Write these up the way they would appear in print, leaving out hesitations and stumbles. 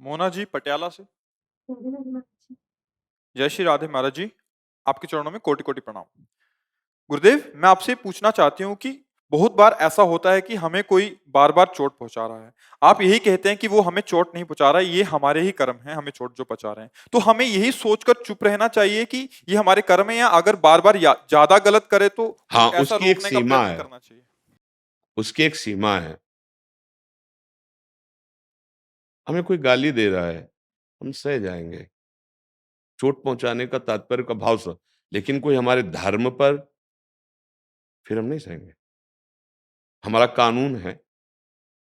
मोना जी पटियाला से। जय श्री राधे महाराज जी, आपके चरणों में कोटि कोटि प्रणाम। गुरुदेव, मैं आपसे पूछना चाहती हूँ कि बहुत बार ऐसा होता है कि हमें कोई बार बार चोट पहुंचा रहा है। आप यही कहते हैं कि वो हमें चोट नहीं पहुंचा रहा है, ये हमारे ही कर्म हैं हमें चोट जो पहुंचा रहे हैं। तो हमें यही सोचकर चुप रहना चाहिए कि ये हमारे कर्म है, या अगर बार बार ज्यादा गलत करे तो हाँ, कुछ ऐसा उसकी एक रोकने का सीमा प्रयत्न है। करना चाहिए। उसकी एक सीमा है। हमें कोई गाली दे रहा है, हम सह जाएंगे, चोट पहुंचाने का तात्पर्य का भाव से। लेकिन कोई हमारे धर्म पर, फिर हम नहीं सहेंगे। हमारा कानून है,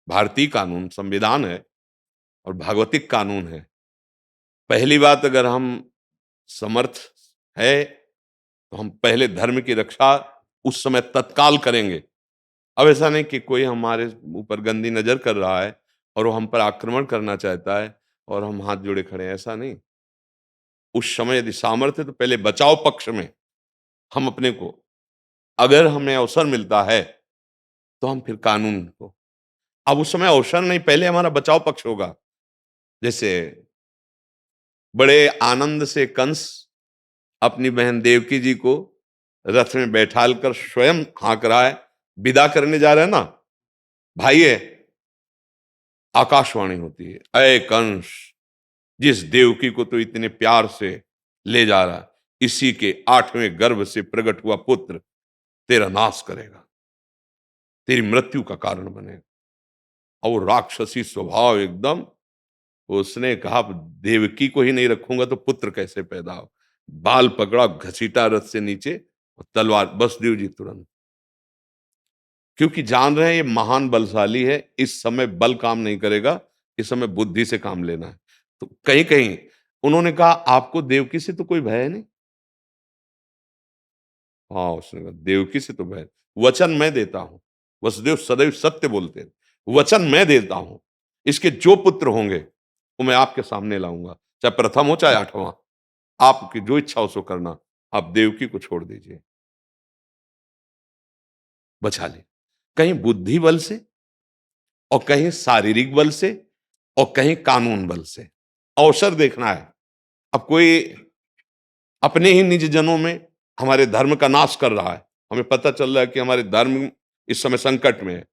भारतीय कानून, संविधान है और भागवतिक कानून है। पहली बात, अगर हम समर्थ है तो हम पहले धर्म की रक्षा उस समय तत्काल करेंगे। अब ऐसा नहीं कि कोई हमारे ऊपर गंदी नजर कर रहा है और वो हम पर आक्रमण करना चाहता है और हम हाथ जोड़े खड़े हैं, ऐसा नहीं। उस समय यदि सामर्थ्य तो पहले बचाव पक्ष में हम अपने को, अगर हमें अवसर मिलता है तो हम फिर कानून को, अब उस समय अवसर नहीं, पहले हमारा बचाव पक्ष होगा। जैसे बड़े आनंद से कंस अपनी बहन देवकी जी को रथ में बैठाल कर स्वयं हाँक रहा है, विदा करने जा रहा है ना, भाई है, आकाशवाणी होती है, अय कंस, जिस देवकी को तो इतने प्यार से ले जा रहा है, इसी के 8वें गर्भ से प्रकट हुआ पुत्र तेरा नाश करेगा, तेरी मृत्यु का कारण बनेगा। और राक्षसी स्वभाव एकदम, उसने कहा देवकी को ही नहीं रखूंगा तो पुत्र कैसे पैदा हो। बाल पकड़ा, घसीटा रथ से नीचे और तलवार, बसदेव जी तुरंत, क्योंकि जान रहे हैं ये महान बलशाली है, इस समय बल काम नहीं करेगा, इस समय बुद्धि से काम लेना है। तो कहीं कहीं उन्होंने कहा आपको देवकी से तो कोई भय नहीं। हाँ, उसने कहा देवकी से तो भय, वचन मैं देता हूं, वसुदेव सदैव सत्य बोलते हैं, वचन मैं देता हूं, इसके जो पुत्र होंगे वो मैं आपके सामने लाऊंगा, चाहे प्रथम हो चाहे 8वां, आपकी जो इच्छा हो सो करना, आप देवकी को छोड़ दीजिए। बचा ले, कहीं बुद्धि बल से और कहीं शारीरिक बल से और कहीं कानून बल से। अवसर देखना है। अब कोई अपने ही निज जनों में हमारे धर्म का नाश कर रहा है, हमें पता चल रहा है कि हमारे धर्म इस समय संकट में है,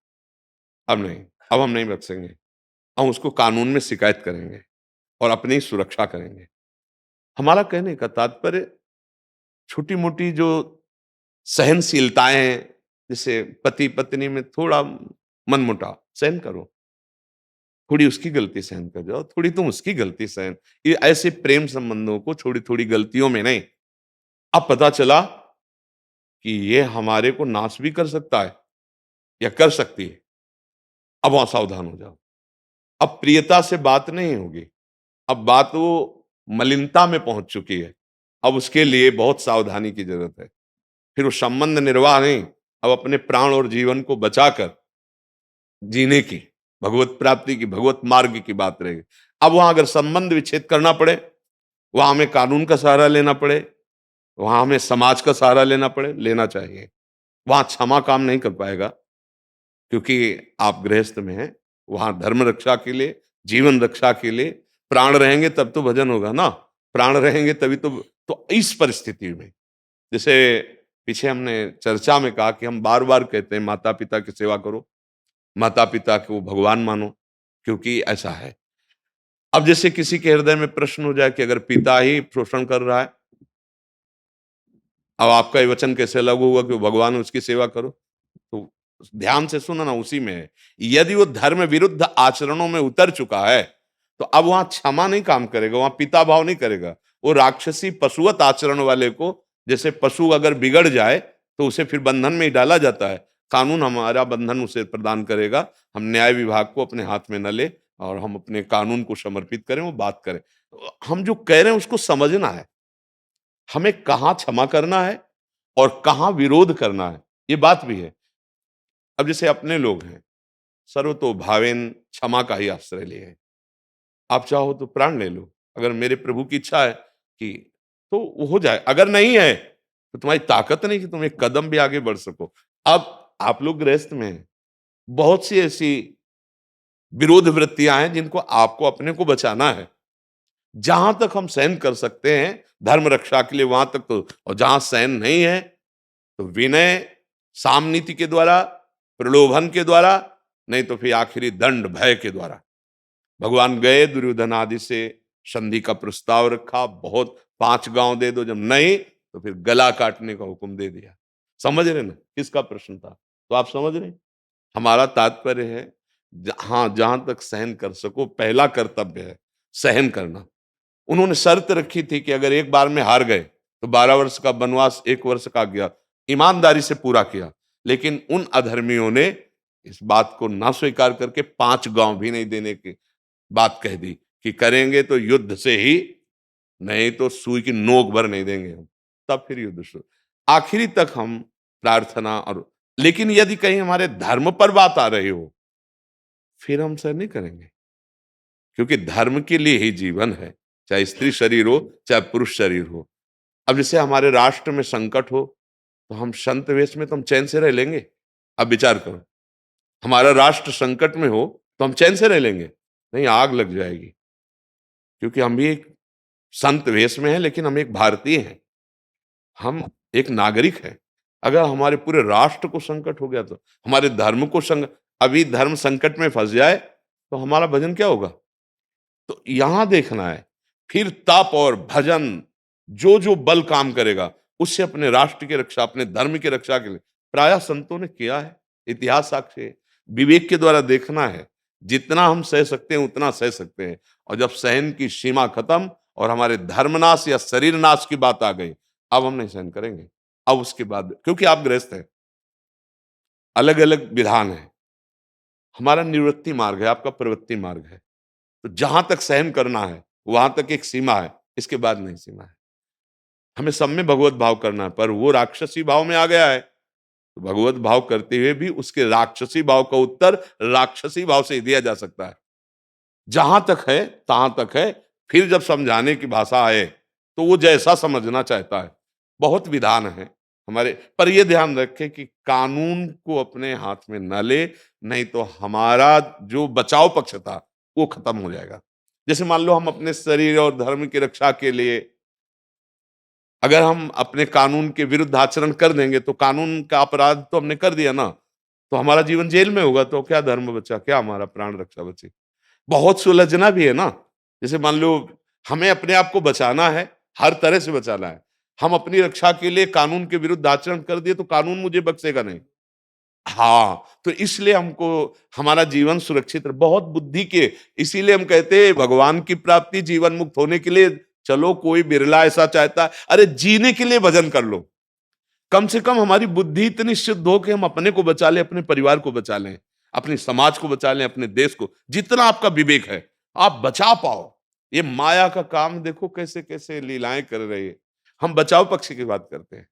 अब नहीं, अब हम नहीं बख्शेंगे, हम उसको कानून में शिकायत करेंगे और अपनी सुरक्षा करेंगे। हमारा कहने का तात्पर्य छोटी मोटी जो सहनशीलताएं हैं, जैसे पति पत्नी में थोड़ा मनमुटाव सहन करो, थोड़ी उसकी गलती सहन कर जाओ, थोड़ी तुम उसकी गलती सहन, ये ऐसे प्रेम संबंधों को छोटी थोड़ी गलतियों में नहीं। अब पता चला कि ये हमारे को नाश भी कर सकता है या कर सकती है, अब वहां सावधान हो जाओ। अब प्रियता से बात नहीं होगी, अब बात वो मलिनता में पहुंच चुकी है, अब उसके लिए बहुत सावधानी की जरूरत है। फिर वो संबंध निर्वाह नहीं, अब अपने प्राण और जीवन को बचाकर जीने की, भगवत प्राप्ति की, भगवत मार्ग की बात रहेगी। अब वहां अगर संबंध विच्छेद करना पड़े, वहां हमें कानून का सहारा लेना पड़े, वहां हमें समाज का सहारा लेना पड़े, लेना चाहिए। वहां क्षमा काम नहीं कर पाएगा, क्योंकि आप गृहस्थ में हैं। वहां धर्म रक्षा के लिए, जीवन रक्षा के लिए प्राण रहेंगे तब तो भजन होगा ना, प्राण रहेंगे तभी तो इस परिस्थिति में, जैसे पीछे हमने चर्चा में कहा कि हम बार बार कहते हैं माता पिता की सेवा करो, माता पिता को भगवान मानो, क्योंकि ऐसा है। अब जैसे किसी के हृदय में प्रश्न हो जाए कि अगर पिता ही शोषण कर रहा है, अब आपका ये वचन कैसे लागू हुआ कि वो भगवान उसकी सेवा करो? तो ध्यान से सुनो ना, उसी में है। यदि वो धर्म विरुद्ध आचरणों में उतर चुका है तो अब वहां क्षमा नहीं काम करेगा, वहां पिता भाव नहीं करेगा। वो राक्षसी पशुवत आचरण वाले को, जैसे पशु अगर बिगड़ जाए तो उसे फिर बंधन में ही डाला जाता है, कानून हमारा बंधन उसे प्रदान करेगा। हम न्याय विभाग को अपने हाथ में न ले और हम अपने कानून को समर्पित करें, वो बात करें। हम जो कह रहे हैं उसको समझना है, हमें कहां क्षमा करना है और कहां विरोध करना है, ये बात भी है। अब जैसे अपने लोग हैं, सर्वतो भावेन क्षमा का ही आश्रय लिए हैं। आप चाहो तो प्राण ले लो, अगर मेरे प्रभु की इच्छा है कि, तो वो हो जाए, अगर नहीं है तो तुम्हारी ताकत नहीं कि तुम एक कदम भी आगे बढ़ सको। अब आप लोग गृहस्थ में हैं, बहुत सी ऐसी विरोध वृत्तियां हैं जिनको आपको अपने को बचाना है। जहां तक हम सहन कर सकते हैं धर्म रक्षा के लिए वहां तक तो, और जहां सहन नहीं है तो विनय, साम नीति के द्वारा, प्रलोभन के द्वारा, नहीं तो फिर आखिरी दंड भय के द्वारा। भगवान गए दुर्योधन आदि से संधि का प्रस्ताव रखा, बहुत 5 गांव दे दो, जब नहीं तो फिर गला काटने का हुक्म दे दिया। समझ रहे ना किसका प्रश्न था? तो आप समझ रहे, हमारा तात्पर्य है हाँ, जहां तक सहन कर सको पहला कर्तव्य है सहन करना। उन्होंने शर्त रखी थी कि अगर एक बार में हार गए तो 12 वर्ष का वनवास 1 वर्ष का गया, ईमानदारी से पूरा किया। लेकिन उन अधर्मियों ने इस बात को ना स्वीकार करके 5 गांव भी नहीं देने की बात कह दी कि करेंगे तो युद्ध से ही, नहीं तो सुई की नोक भर नहीं देंगे हम। तब फिर युद्ध शुरू। आखिरी तक हम प्रार्थना और, लेकिन यदि कहीं हमारे धर्म पर बात आ रही हो फिर हम सह नहीं करेंगे, क्योंकि धर्म के लिए ही जीवन है, चाहे स्त्री शरीर हो चाहे पुरुष शरीर हो। अब जैसे हमारे राष्ट्र में संकट हो तो हम संत वेश में तो हम चैन से रह लेंगे? अब विचार करो, हमारा राष्ट्र संकट में हो तो हम चैन से रह लेंगे? नहीं, आग लग जाएगी। क्योंकि हम भी एक संत वेश में हैं, लेकिन हम एक भारतीय हैं, हम एक नागरिक हैं। अगर हमारे पूरे राष्ट्र को संकट हो गया तो हमारे धर्म को अभी धर्म संकट में फंस जाए तो हमारा भजन क्या होगा? तो यहां देखना है फिर तप और भजन, जो जो बल काम करेगा उससे अपने राष्ट्र की रक्षा, अपने धर्म की रक्षा के लिए प्रायः संतों ने किया है। इतिहास साक्ष्य है। विवेक के द्वारा देखना है, जितना हम सह सकते हैं उतना सह सकते हैं। और जब सहन की सीमा खत्म और हमारे धर्मनाश या शरीर नाश की बात आ गई, अब हम नहीं सहन करेंगे। अब उसके बाद, क्योंकि आप गृहस्थ हैं, अलग अलग विधान है, हमारा निवृत्ति मार्ग है, आपका प्रवृत्ति मार्ग है। तो जहां तक सहन करना है वहां तक एक सीमा है, इसके बाद नहीं सीमा है। हमें सब में भगवत भाव करना है, पर वो राक्षसी भाव में आ गया है तो भगवत भाव करते हुए भी उसके राक्षसी भाव का उत्तर राक्षसी भाव से ही दिया जा सकता है। जहां तक है तहां तक है, फिर जब समझाने की भाषा आए तो वो जैसा समझना चाहता है। बहुत विधान है हमारे, पर ये ध्यान रखें कि कानून को अपने हाथ में न ले, नहीं तो हमारा जो बचाव पक्ष था वो खत्म हो जाएगा। जैसे मान लो हम अपने शरीर और धर्म की रक्षा के लिए अगर हम अपने कानून के विरुद्ध आचरण कर देंगे तो कानून का अपराध तो हमने कर दिया ना, तो हमारा जीवन जेल में होगा, तो क्या धर्म बचा, क्या हमारा प्राण रक्षा बची? बहुत सुलझना भी है ना। जैसे मान लो हमें अपने आप को बचाना है, हर तरह से बचाना है, हम अपनी रक्षा के लिए कानून के विरुद्ध आचरण कर दिए तो कानून मुझे बख्शेगा नहीं। हाँ, तो इसलिए हमको हमारा जीवन सुरक्षित बहुत बुद्धि के, इसीलिए हम कहते हैं भगवान की प्राप्ति जीवन मुक्त होने के लिए, चलो कोई बिरला ऐसा चाहता है, अरे जीने के लिए भजन कर लो। कम से कम हमारी बुद्धि इतनी शुद्ध हो कि हम अपने को बचा लें, अपने परिवार को बचा लें, अपने समाज को बचा लें, अपने देश को, जितना आपका विवेक है आप बचा पाओ। ये माया का काम देखो कैसे कैसे लीलाएं कर रही है। हम बचाव पक्ष की बात करते हैं,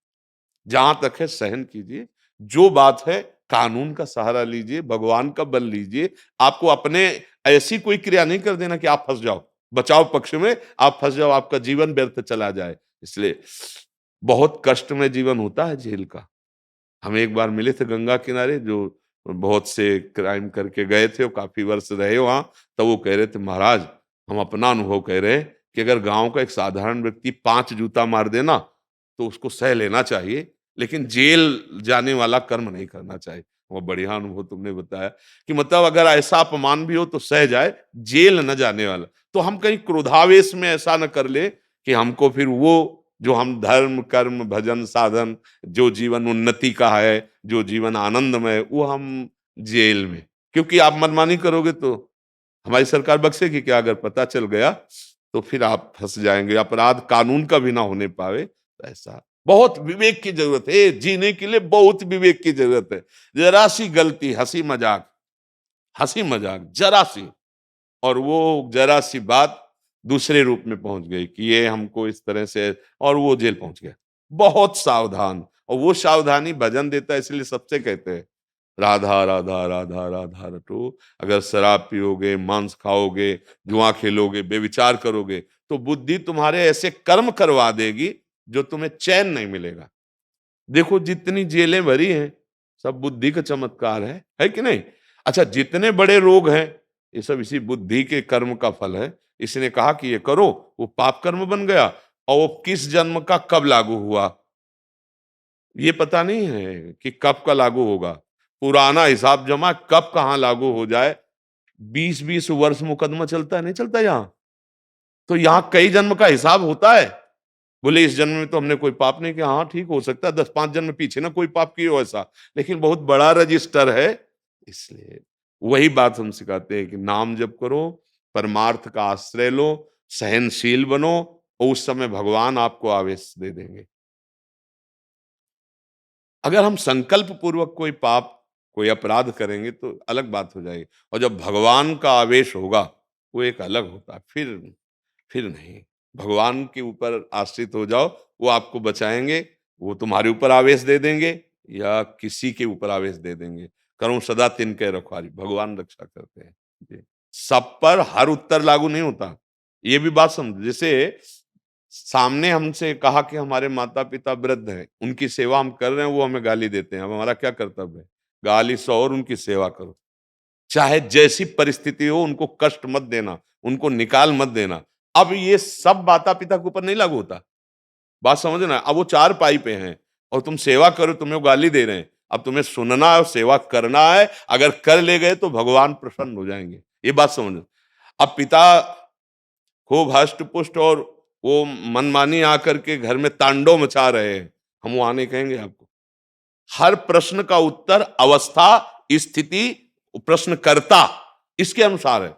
जहां तक है सहन कीजिए, जो बात है कानून का सहारा लीजिए, भगवान का बल लीजिए। आपको अपने ऐसी कोई क्रिया नहीं कर देना कि आप फंस जाओ, बचाव पक्ष में आप फंस जाओ, आपका जीवन व्यर्थ चला जाए। इसलिए बहुत कष्टमय जीवन होता है जेल का। हम एक बार मिले थे गंगा किनारे, जो बहुत से क्राइम करके गए थे और काफी वर्ष रहे वहां, तब वो कह रहे थे महाराज, हम अपना अनुभव कह रहे हैं कि अगर गांव का एक साधारण व्यक्ति 5 जूता मार देना तो उसको सह लेना चाहिए, लेकिन जेल जाने वाला कर्म नहीं करना चाहिए। वो बढ़िया अनुभव तुमने बताया कि मतलब अगर ऐसा अपमान भी हो तो सह जाए, जेल न जाने वाला। तो हम कहीं क्रोधावेश में ऐसा न कर ले कि हमको फिर वो जो हम धर्म कर्म भजन साधन, जो जीवन उन्नति का है, जो जीवन आनंदमय, वो हम जेल में, क्योंकि आप मनमानी करोगे तो हमारी सरकार बख्शेगी क्या? अगर पता चल गया तो फिर आप फंस जाएंगे, अपराध कानून का भी ना होने पावे। तो ऐसा बहुत विवेक की जरूरत है, जीने के लिए बहुत विवेक की जरूरत है। जरा सी गलती, हंसी मजाक जरा सी, और वो जरा सी बात दूसरे रूप में पहुंच गई कि ये हमको इस तरह से, और वो जेल पहुंच गया। बहुत सावधान, और वो सावधानी भजन देता है, इसलिए सबसे कहते हैं राधा राधा राधा राधा रटो। अगर शराब पियोगे, मांस खाओगे, जुआ खेलोगे, बेविचार करोगे तो बुद्धि तुम्हारे ऐसे कर्म करवा देगी जो तुम्हें चैन नहीं मिलेगा। देखो जितनी जेलें भरी हैं सब बुद्धि का चमत्कार है कि नहीं? अच्छा, जितने बड़े रोग हैं ये सब इसी बुद्धि के कर्म का फल है। इसने कहा कि ये करो, वो पाप कर्म बन गया, और वो किस जन्म का कब लागू हुआ ये पता नहीं है कि कब का लागू होगा। पुराना हिसाब जमा कब कहाँ लागू हो जाए। 20-20 वर्ष मुकदमा चलता है, नहीं चलता यहाँ? तो यहाँ कई जन्म का हिसाब होता है। बोले इस जन्म में तो हमने कोई पाप नहीं किया। हाँ ठीक हो सकता है 10-5 जन्म पीछे ना कोई पाप किए हो ऐसा, लेकिन बहुत बड़ा रजिस्टर है। इसलिए वही बात हम सिखाते हैं कि नाम जप करो, परमार्थ का आश्रय लो, सहनशील बनो, और उस समय भगवान आपको आवेश दे देंगे। अगर हम संकल्प पूर्वक कोई पाप, कोई अपराध करेंगे तो अलग बात हो जाएगी, और जब भगवान का आवेश होगा वो एक अलग होता है। फिर नहीं, भगवान के ऊपर आश्रित हो जाओ, वो आपको बचाएंगे। वो तुम्हारे ऊपर आवेश दे देंगे या किसी के ऊपर आवेश दे देंगे। करूं सदा तिनके रखवारी, भगवान रक्षा करते हैं जी। सब पर हर उत्तर लागू नहीं होता, ये भी बात समझ। जैसे सामने हमसे कहा कि हमारे माता पिता वृद्ध हैं, उनकी सेवा हम कर रहे हैं, वो हमें गाली देते हैं। अब हमारा क्या कर्तव्य है? गाली सो और उनकी सेवा करो। चाहे जैसी परिस्थिति हो, उनको कष्ट मत देना, उनको निकाल मत देना। अब ये सब माता पिता के ऊपर नहीं लागू होता। बात समझना। अब वो 4 पाई पे हैं और तुम सेवा करो, तुम्हें वो गाली दे रहे हैं। अब तुम्हें सुनना है और सेवा करना है। अगर कर ले गए तो भगवान प्रसन्न हो जाएंगे, ये बात समझो। अब पिता खूब हष्ट पुष्ट और वो मनमानी आकर के घर में तांडव मचा रहे हैं, हम वो आने कहेंगे आपको? हर प्रश्न का उत्तर अवस्था, स्थिति, प्रश्नकर्ता, इसके अनुसार है।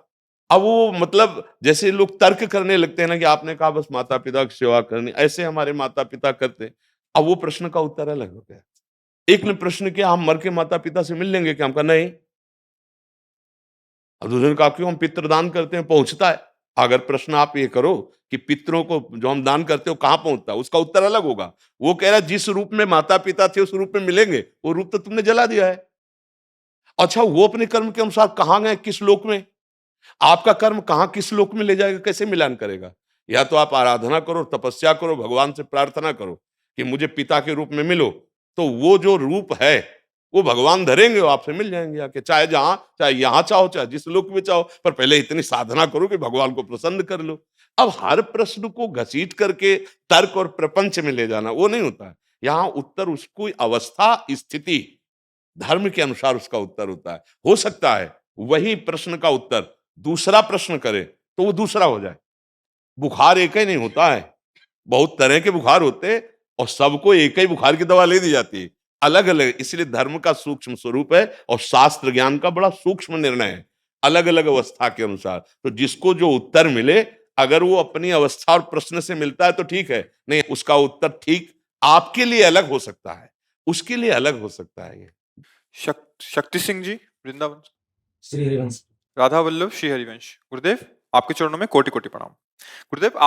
अब वो मतलब जैसे लोग तर्क करने लगते हैं ना कि आपने कहा बस माता पिता की सेवा करनी, ऐसे हमारे माता पिता करते हैं। अब वो प्रश्न का उत्तर अलग हो गया। एक ने प्रश्न किया हम मर के माता पिता से मिल लेंगे क्या? हम कहा नहीं। अब दूसरे ने कहा क्यों? हम पितृदान करते हैं, पहुंचता है। अगर प्रश्न आप ये करो कि पितरों को जो हम दान करते हो कहां पहुंचता है, उसका उत्तर अलग होगा। वो कह रहा है जिस रूप में माता पिता थे उस रूप में मिलेंगे, वो रूप तो तुमने जला दिया है। अच्छा वो अपने कर्म के अनुसार कहां गए, किस लोक में? आपका कर्म कहां किस लोक में ले जाएगा, कैसे मिलान करेगा? या तो आप आराधना करो, तपस्या करो, भगवान से प्रार्थना करो कि मुझे पिता के रूप में मिलो, तो वो जो रूप है वो भगवान धरेंगे, वो आपसे मिल जाएंगे आके, चाहे जहां, चाहे यहां चाहो, चाहे जिस लोक में चाहो। पर पहले इतनी साधना करो कि भगवान को प्रसन्न कर लो। अब हर प्रश्न को घसीट करके तर्क और प्रपंच में ले जाना वो नहीं होता है। यहाँ उत्तर उसको अवस्था, स्थिति, धर्म के अनुसार उसका उत्तर होता है। हो सकता है वही प्रश्न का उत्तर दूसरा प्रश्न करे तो वो दूसरा हो जाए। बुखार एक ही नहीं होता है, बहुत तरह के बुखार होते हैं, और सबको एक ही बुखार की दवा ले दी जाती है, अलग अलग। इसलिए धर्म का सूक्ष्म स्वरूप है और शास्त्र ज्ञान का बड़ा सूक्ष्म निर्णय है, अलग अलग अवस्था के अनुसार। तो जिसको जो उत्तर मिले, अगर वो अपनी अवस्था और प्रश्न से मिलता है तो ठीक है, नहीं उसका उत्तर ठीक आपके लिए अलग हो सकता है, उसके लिए अलग हो सकता है। ये शक्ति सिंह जी, वृंदावन। श्री हरिवंश। राधा वल्लभ श्री हरिवंश। गुरुदेव आपके चरणों में कोटि कोटि प्रणाम। गुरुदेव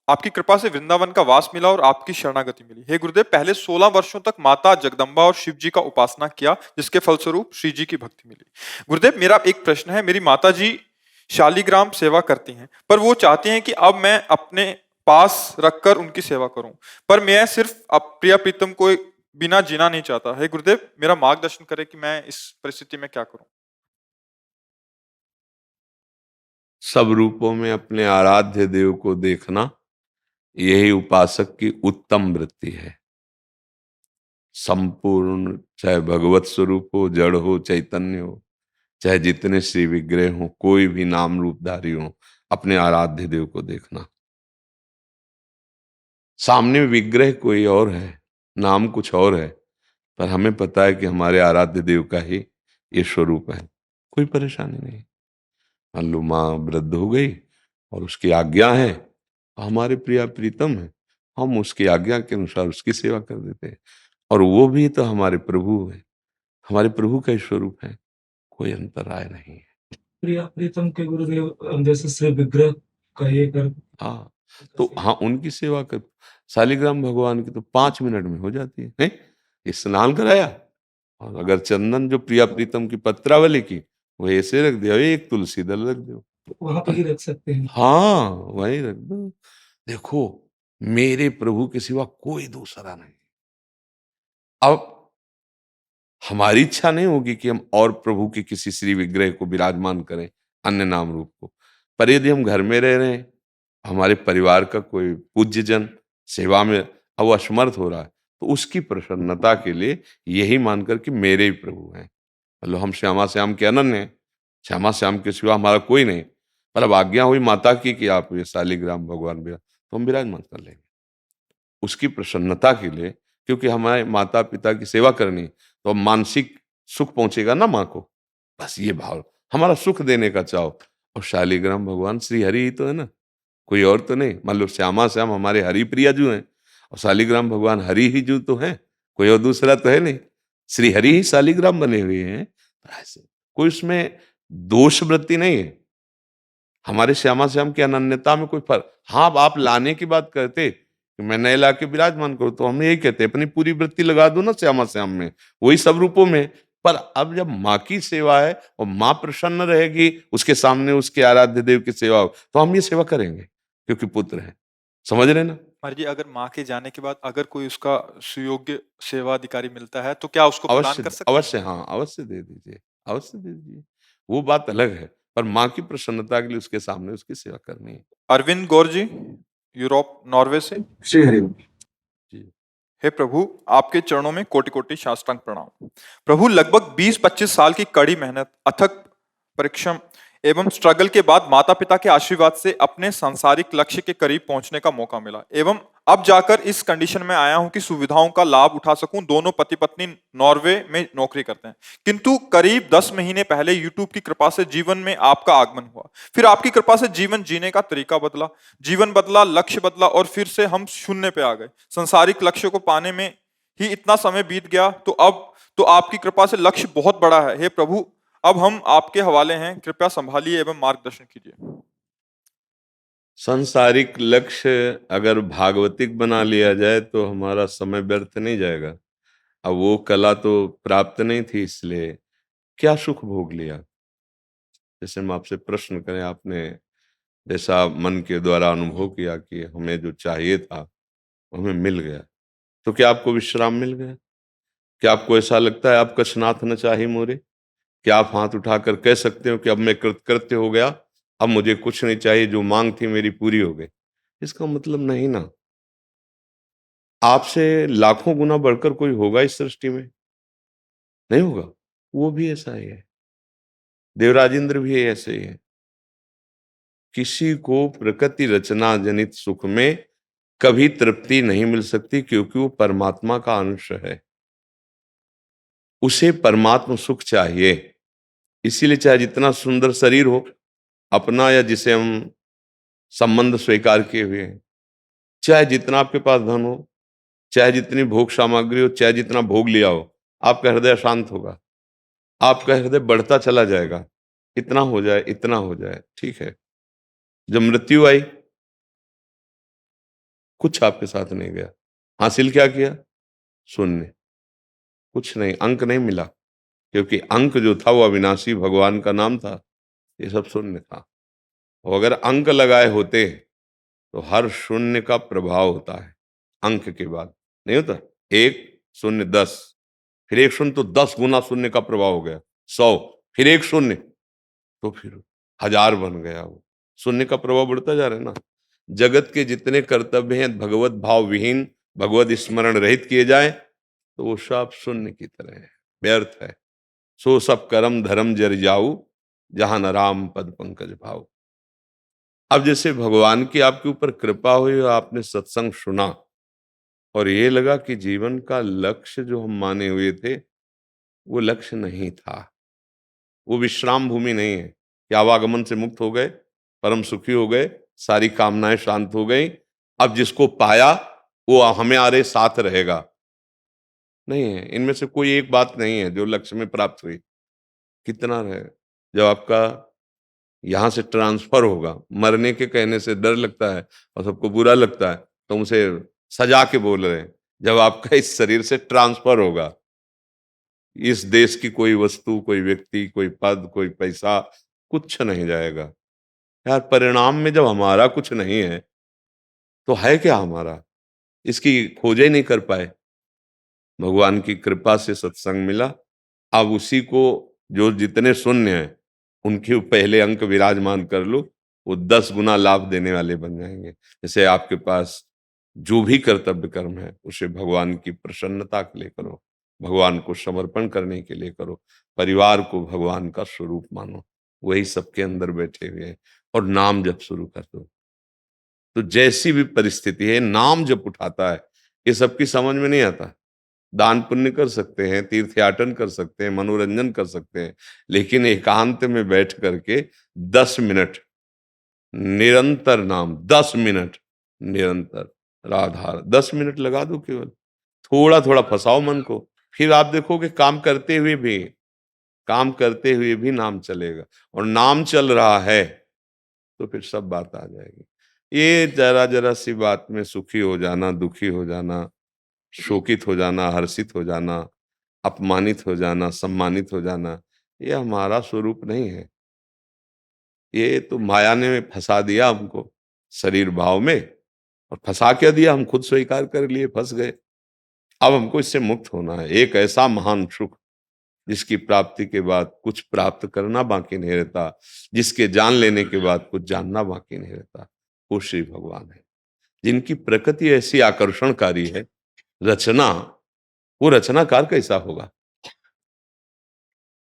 आपकी कृपा से वृंदावन का वास मिला और आपकी शरणागति मिली। हे गुरुदेव, पहले 16 वर्षों तक माता जगदम्बा और शिव जी का उपासना किया, जिसके फलस्वरूप श्री जी की भक्ति मिली। गुरुदेव मेरा एक प्रश्न है, मेरी माता जी शालिग्राम सेवा करती हैं, पर वो चाहती हैं कि अब मैं अपने पास रखकर उनकी सेवा करूं, पर मैं सिर्फ प्रिया प्रीतम को बिना जीना नहीं चाहता। हे गुरुदेव मेरा मार्गदर्शन करें कि मैं इस परिस्थिति में क्या करूं। सब रूपों में अपने आराध्य देव को देखना, यही उपासक की उत्तम वृत्ति है। संपूर्ण, चाहे भगवत स्वरूप हो, जड़ हो, चैतन्य हो, चाहे जितने श्री विग्रह हो, कोई भी नाम रूपधारी हो, अपने आराध्य देव को देखना। सामने विग्रह कोई और है, नाम कुछ और है, पर हमें पता है कि हमारे आराध्य देव का ही ये स्वरूप है। कोई परेशानी नहीं। मान लो माँ वृद्ध हो गई और उसकी आज्ञा है, हमारे प्रिया प्रीतम है, हम उसकी आज्ञा के अनुसार उसकी सेवा कर देते हैं, और वो भी तो हमारे प्रभु है, हमारे प्रभु का ही स्वरूप है, कोई अंतराय नहीं है। प्रिया प्रीतम के गुरुदेव जैसे श्री विग्रह का ये कर। हाँ, तो हाँ उनकी सेवा कर। शालिग्राम भगवान की तो 5 मिनट में हो जाती है, हैं? स्नान कराया, और अगर चंदन जो प्रिया प्रीतम की पत्रावली की, वो ऐसे रख दिया, एक तुलसी दल रख दो, वहां पे ही रख सकते हैं। हाँ वही रख दो। देखो मेरे प्रभु के सिवा कोई दूसरा नहीं। अब हमारी इच्छा नहीं होगी कि हम और प्रभु के किसी श्री विग्रह को विराजमान करें, अन्य नाम रूप को। पर यदि हम घर में रह रहे हैं, हमारे परिवार का कोई पूज्यजन सेवा में अब वो असमर्थ हो रहा है, तो उसकी प्रसन्नता के लिए यही मानकर कि मेरे ही प्रभु हैं, मतलब हम श्यामा श्याम के अनन्य हैं, श्यामा श्याम के सिवा हमारा कोई नहीं। मतलब आज्ञा हुई माता की कि आप ये शालिग्राम भगवान विराज, तो हम विराजमान कर लेंगे उसकी प्रसन्नता के लिए, क्योंकि हमारे माता पिता की सेवा करनी, तो अब मानसिक सुख पहुंचेगा ना माँ को, बस ये भाव, हमारा सुख देने का चाव। और शालिग्राम भगवान श्री हरि ही तो है ना, कोई और तो नहीं। मान लो श्यामा श्याम हमारे हरि प्रिया जू हैं, और शालिग्राम भगवान हरि ही जू तो हैं, कोई और दूसरा तो है नहीं। श्री हरि ही शालिग्राम बने हुए हैं, तो ऐसे कोई उसमें दोष वृत्ति नहीं है। हमारे श्यामा श्याम की अनन्यता में कोई फर्क, हाँ अब आप लाने की बात करते कि मैं नए ला के विराजमान करूं, तो हम यही कहते हैं अपनी पूरी वृत्ति लगा दो ना श्यामा श्याम में, वही सब रूपों में। पर अब जब माँ की सेवा है और माँ प्रसन्न रहेगी, उसके सामने उसके आराध्य देव की सेवा हो, तो हम ये सेवा करेंगे क्योंकि पुत्र है। समझ रहे ना? महाराज जी, अगर माँ के जाने के बाद अगर कोई उसका सुयोग्य सेवाधिकारी मिलता है तो क्या उसको प्रदान अवश्य कर सकते हैं? अवश्य, हाँ अवश्य दे दीजिए, अवश्य दे दीजिए, वो बात अलग है। पर माँ की प्रसन्नता के लिए उसके सामने उसकी सेवा करनी है। अरविंद गौर जी, यूरोप नॉर्वे से। श्री हरि जी। हे प्रभु, आपके चरणों में कोटि कोटि साष्टांग प्रणाम। प्रभु, लगभग 20-25 साल की कड़ी मेहनत, अथक परिश्रम एवं स्ट्रगल के बाद माता पिता के आशीर्वाद से अपने सांसारिक लक्ष्य के करीब पहुंचने का मौका मिला, एवं अब जाकर इस कंडीशन में आया हूं कि सुविधाओं का लाभ उठा सकूं। दोनों पति पत्नी नॉर्वे में नौकरी करते हैं, किंतु करीब 10 महीने पहले यूट्यूब की कृपा से जीवन में आपका आगमन हुआ। फिर आपकी कृपा से जीवन जीने का तरीका बदला, जीवन बदला, लक्ष्य बदला, और फिर से हम शून्य पे आ गए। संसारिक लक्ष्य को पाने में ही इतना समय बीत गया, तो अब तो आपकी कृपा से लक्ष्य बहुत बड़ा है। हे प्रभु, अब हम आपके हवाले हैं, कृपया संभालिए एवं मार्गदर्शन कीजिए। सांसारिक लक्ष्य अगर भागवतिक बना लिया जाए तो हमारा समय व्यर्थ नहीं जाएगा। अब वो कला तो प्राप्त नहीं थी, इसलिए क्या सुख भोग लिया। जैसे हम आपसे प्रश्न करें, आपने जैसा मन के द्वारा अनुभव किया कि हमें जो चाहिए था वो हमें मिल गया, तो क्या आपको विश्राम मिल गया? क्या आपको ऐसा लगता है आप कछनाथ न चाही मोरे? क्या आप हाथ उठाकर कह सकते हो कि अब मैं कृतकृत्य हो गया, अब मुझे कुछ नहीं चाहिए, जो मांग थी मेरी पूरी हो गई? इसका मतलब नहीं ना। आपसे लाखों गुना बढ़कर कोई होगा इस सृष्टि में? नहीं होगा। वो भी ऐसा ही है, देवराज इंद्र भी ऐसे ही है। किसी को प्रकृति रचना जनित सुख में कभी तृप्ति नहीं मिल सकती, क्योंकि वो परमात्मा का अंश है, उसे परमात्मा सुख चाहिए। इसीलिए चाहे जितना सुंदर शरीर हो अपना, या जिसे हम संबंध स्वीकार किए हुए हैं, चाहे जितना आपके पास धन हो, चाहे जितनी भोग सामग्री हो, चाहे जितना भोग लिया हो, आपका हृदय शांत होगा, आपका हृदय बढ़ता चला जाएगा। इतना हो जाए, इतना हो जाए, ठीक है। जब मृत्यु आई, कुछ आपके साथ नहीं गया, हासिल क्या किया? शून्य, कुछ नहीं, अंक नहीं मिला, क्योंकि अंक जो था वो अविनाशी भगवान का नाम था, ये सब शून्य था। और अगर अंक लगाए होते तो हर शून्य का प्रभाव होता है, अंक के बाद नहीं होता। 1 0 10, फिर 1 शून्य तो 10 गुना शून्य का प्रभाव हो गया, 100, फिर 1 शून्य तो फिर 1000 बन गया। वो शून्य का प्रभाव बढ़ता जा रहा है ना। जगत के जितने कर्तव्य हैं भगवत भाव विहीन, भगवत स्मरण रहित किए जाए तो वो सब शून्य की तरह है, व्यर्थ है। सो सब कर्म धर्म जर जाऊ, जहां न राम पद पंकज भाव। अब जैसे भगवान की आपके ऊपर कृपा हुई और आपने सत्संग सुना, और ये लगा कि जीवन का लक्ष्य जो हम माने हुए थे वो लक्ष्य नहीं था, वो विश्राम भूमि नहीं है कि आवागमन से मुक्त हो गए, परम सुखी हो गए, सारी कामनाएं शांत हो गई, अब जिसको पाया वो हमारे साथ रहेगा। नहीं है, इनमें से कोई एक बात नहीं है जो लक्ष्य में प्राप्त हुई। कितना रहे, जब आपका यहां से ट्रांसफर होगा, मरने के कहने से डर लगता है और सबको बुरा लगता है, तो उसे सजा के बोल रहे हैं, जब आपका इस शरीर से ट्रांसफर होगा, इस देश की कोई वस्तु, कोई व्यक्ति, कोई पद, कोई पैसा, कुछ नहीं जाएगा। यार परिणाम में जब हमारा कुछ नहीं है तो है क्या हमारा? इसकी खोज ही नहीं कर पाए। भगवान की कृपा से सत्संग मिला, अब उसी को जो जितने शून्य हैं उनके पहले अंक विराजमान कर लो, वो 10 गुना लाभ देने वाले बन जाएंगे। जैसे आपके पास जो भी कर्तव्य कर्म है उसे भगवान की प्रसन्नता के लिए करो, भगवान को समर्पण करने के लिए करो, परिवार को भगवान का स्वरूप मानो, वही सबके अंदर बैठे हुए हैं, और नाम जप शुरू कर दो। तो जैसी भी परिस्थिति है, नाम जप उठाता है, ये सबकी समझ में नहीं आता। दान पुण्य कर सकते हैं, तीर्थयाटन कर सकते हैं, मनोरंजन कर सकते हैं, लेकिन एकांत में बैठ करके 10 मिनट निरंतर नाम, 10 मिनट निरंतर राधा, 10 मिनट लगा दो केवल, थोड़ा थोड़ा फंसाओ मन को, फिर आप देखोगे काम करते हुए भी नाम चलेगा, और नाम चल रहा है तो फिर सब बात आ जाएगी। ये जरा जरा सी बात में सुखी हो जाना, दुखी हो जाना, शोकित हो जाना, हर्षित हो जाना, अपमानित हो जाना, सम्मानित हो जाना, ये हमारा स्वरूप नहीं है। ये तो माया ने फंसा दिया हमको शरीर भाव में, और फंसा क्या दिया, हम खुद स्वीकार कर लिए, फंस गए। अब हमको इससे मुक्त होना है। एक ऐसा महान सुख जिसकी प्राप्ति के बाद कुछ प्राप्त करना बाकी नहीं रहता, जिसके जान लेने के बाद कुछ जानना बाकी नहीं रहता, वो श्री भगवान है, जिनकी प्रकृति ऐसी आकर्षणकारी है। रचना, वो रचनाकार कैसा होगा,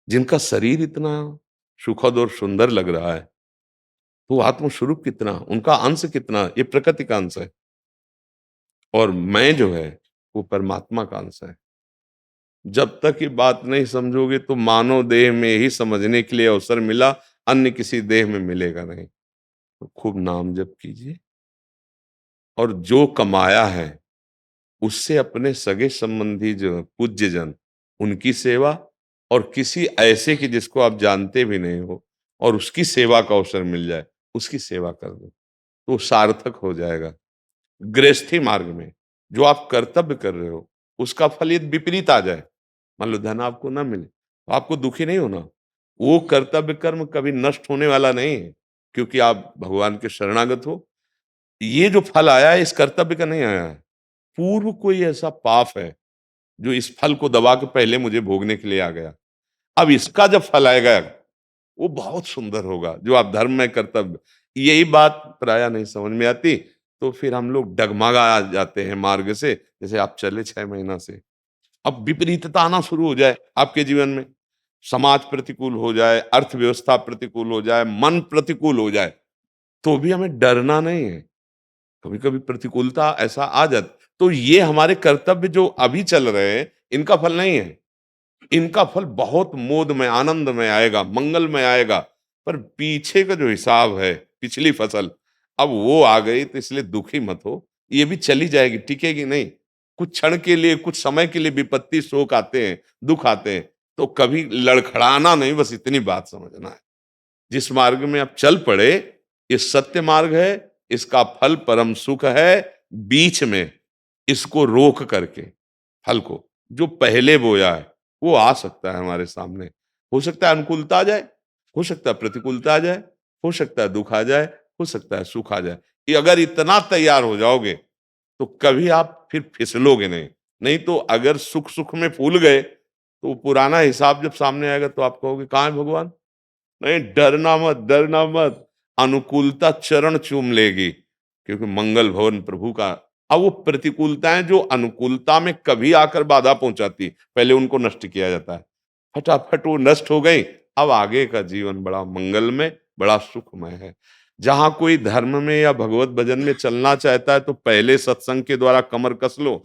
जिनका शरीर इतना सुखद और सुंदर लग रहा है, तो आत्मस्वरूप कितना, उनका अंश कितना, ये प्रकृति का अंश है, और मैं जो है वो परमात्मा का अंश है। जब तक ये बात नहीं समझोगे तो मानव देह में ही समझने के लिए अवसर मिला, अन्य किसी देह में मिलेगा नहीं। तो खूब नाम जप कीजिए, और जो कमाया है उससे अपने सगे संबंधी जो पूज्य जन, उनकी सेवा, और किसी ऐसे की जिसको आप जानते भी नहीं हो और उसकी सेवा का अवसर मिल जाए, उसकी सेवा कर दो, तो सार्थक हो जाएगा। गृहस्थी मार्ग में जो आप कर्तव्य कर रहे हो उसका फल यदि विपरीत आ जाए, मान लो धन आपको ना मिले, तो आपको दुखी नहीं होना। वो कर्तव्य कर्म कभी नष्ट होने वाला नहीं है, क्योंकि आप भगवान के शरणागत हो। ये जो फल आया है इस कर्तव्य का नहीं आया है, पूर्व कोई ऐसा पाप है जो इस फल को दबा के पहले मुझे भोगने के लिए आ गया। अब इसका जब फल आएगा वो बहुत सुंदर होगा, जो आप धर्म में कर्तव्य। यही बात प्राय नहीं समझ में आती, तो फिर हम लोग डगमगा जाते हैं मार्ग से। जैसे आप चले 6 महीना से, अब विपरीतता आना शुरू हो जाए आपके जीवन में, समाज प्रतिकूल हो जाए, अर्थव्यवस्था प्रतिकूल हो जाए, मन प्रतिकूल हो जाए, तो भी हमें डरना नहीं है। कभी कभी प्रतिकूलता ऐसा आ जाती, तो ये हमारे कर्तव्य जो अभी चल रहे हैं इनका फल नहीं है। इनका फल बहुत मोद में, आनंद में आएगा, मंगल में आएगा। पर पीछे का जो हिसाब है, पिछली फसल, अब वो आ गई, तो इसलिए दुखी मत हो, ये भी चली जाएगी, टिकेगी नहीं। कुछ क्षण के लिए, कुछ समय के लिए विपत्ति, शोक आते हैं, दुख आते हैं, तो कभी लड़खड़ाना नहीं, बस इतनी बात समझना है। जिस मार्ग में आप चल पड़े, ये सत्य मार्ग है, इसका फल परम सुख है। बीच में इसको रोक करके फल को जो पहले बोया है वो आ सकता है हमारे सामने। हो सकता है अनुकूलता आ जाए, हो सकता है प्रतिकूलता आ जाए, हो सकता है दुख आ जाए, हो सकता है सुख आ जाए। ये अगर इतना तैयार हो जाओगे तो कभी आप फिर फिसलोगे नहीं। नहीं तो अगर सुख सुख में फूल गए तो पुराना हिसाब जब सामने आएगा तो आप कहोगे कहाँ है भगवान। नहीं, डरना मत, डरना मत। अनुकूलता चरण चूम लेगी, क्योंकि मंगल भवन प्रभु का। अब वो प्रतिकूलताएं जो अनुकूलता में कभी आकर बाधा पहुंचाती, पहले उनको नष्ट किया जाता है, फटाफट वो नष्ट हो गई। अब आगे का जीवन बड़ा मंगलमय, बड़ा सुखमय है। जहां कोई धर्म में या भगवत भजन में चलना चाहता है तो पहले सत्संग के द्वारा कमर कस लो।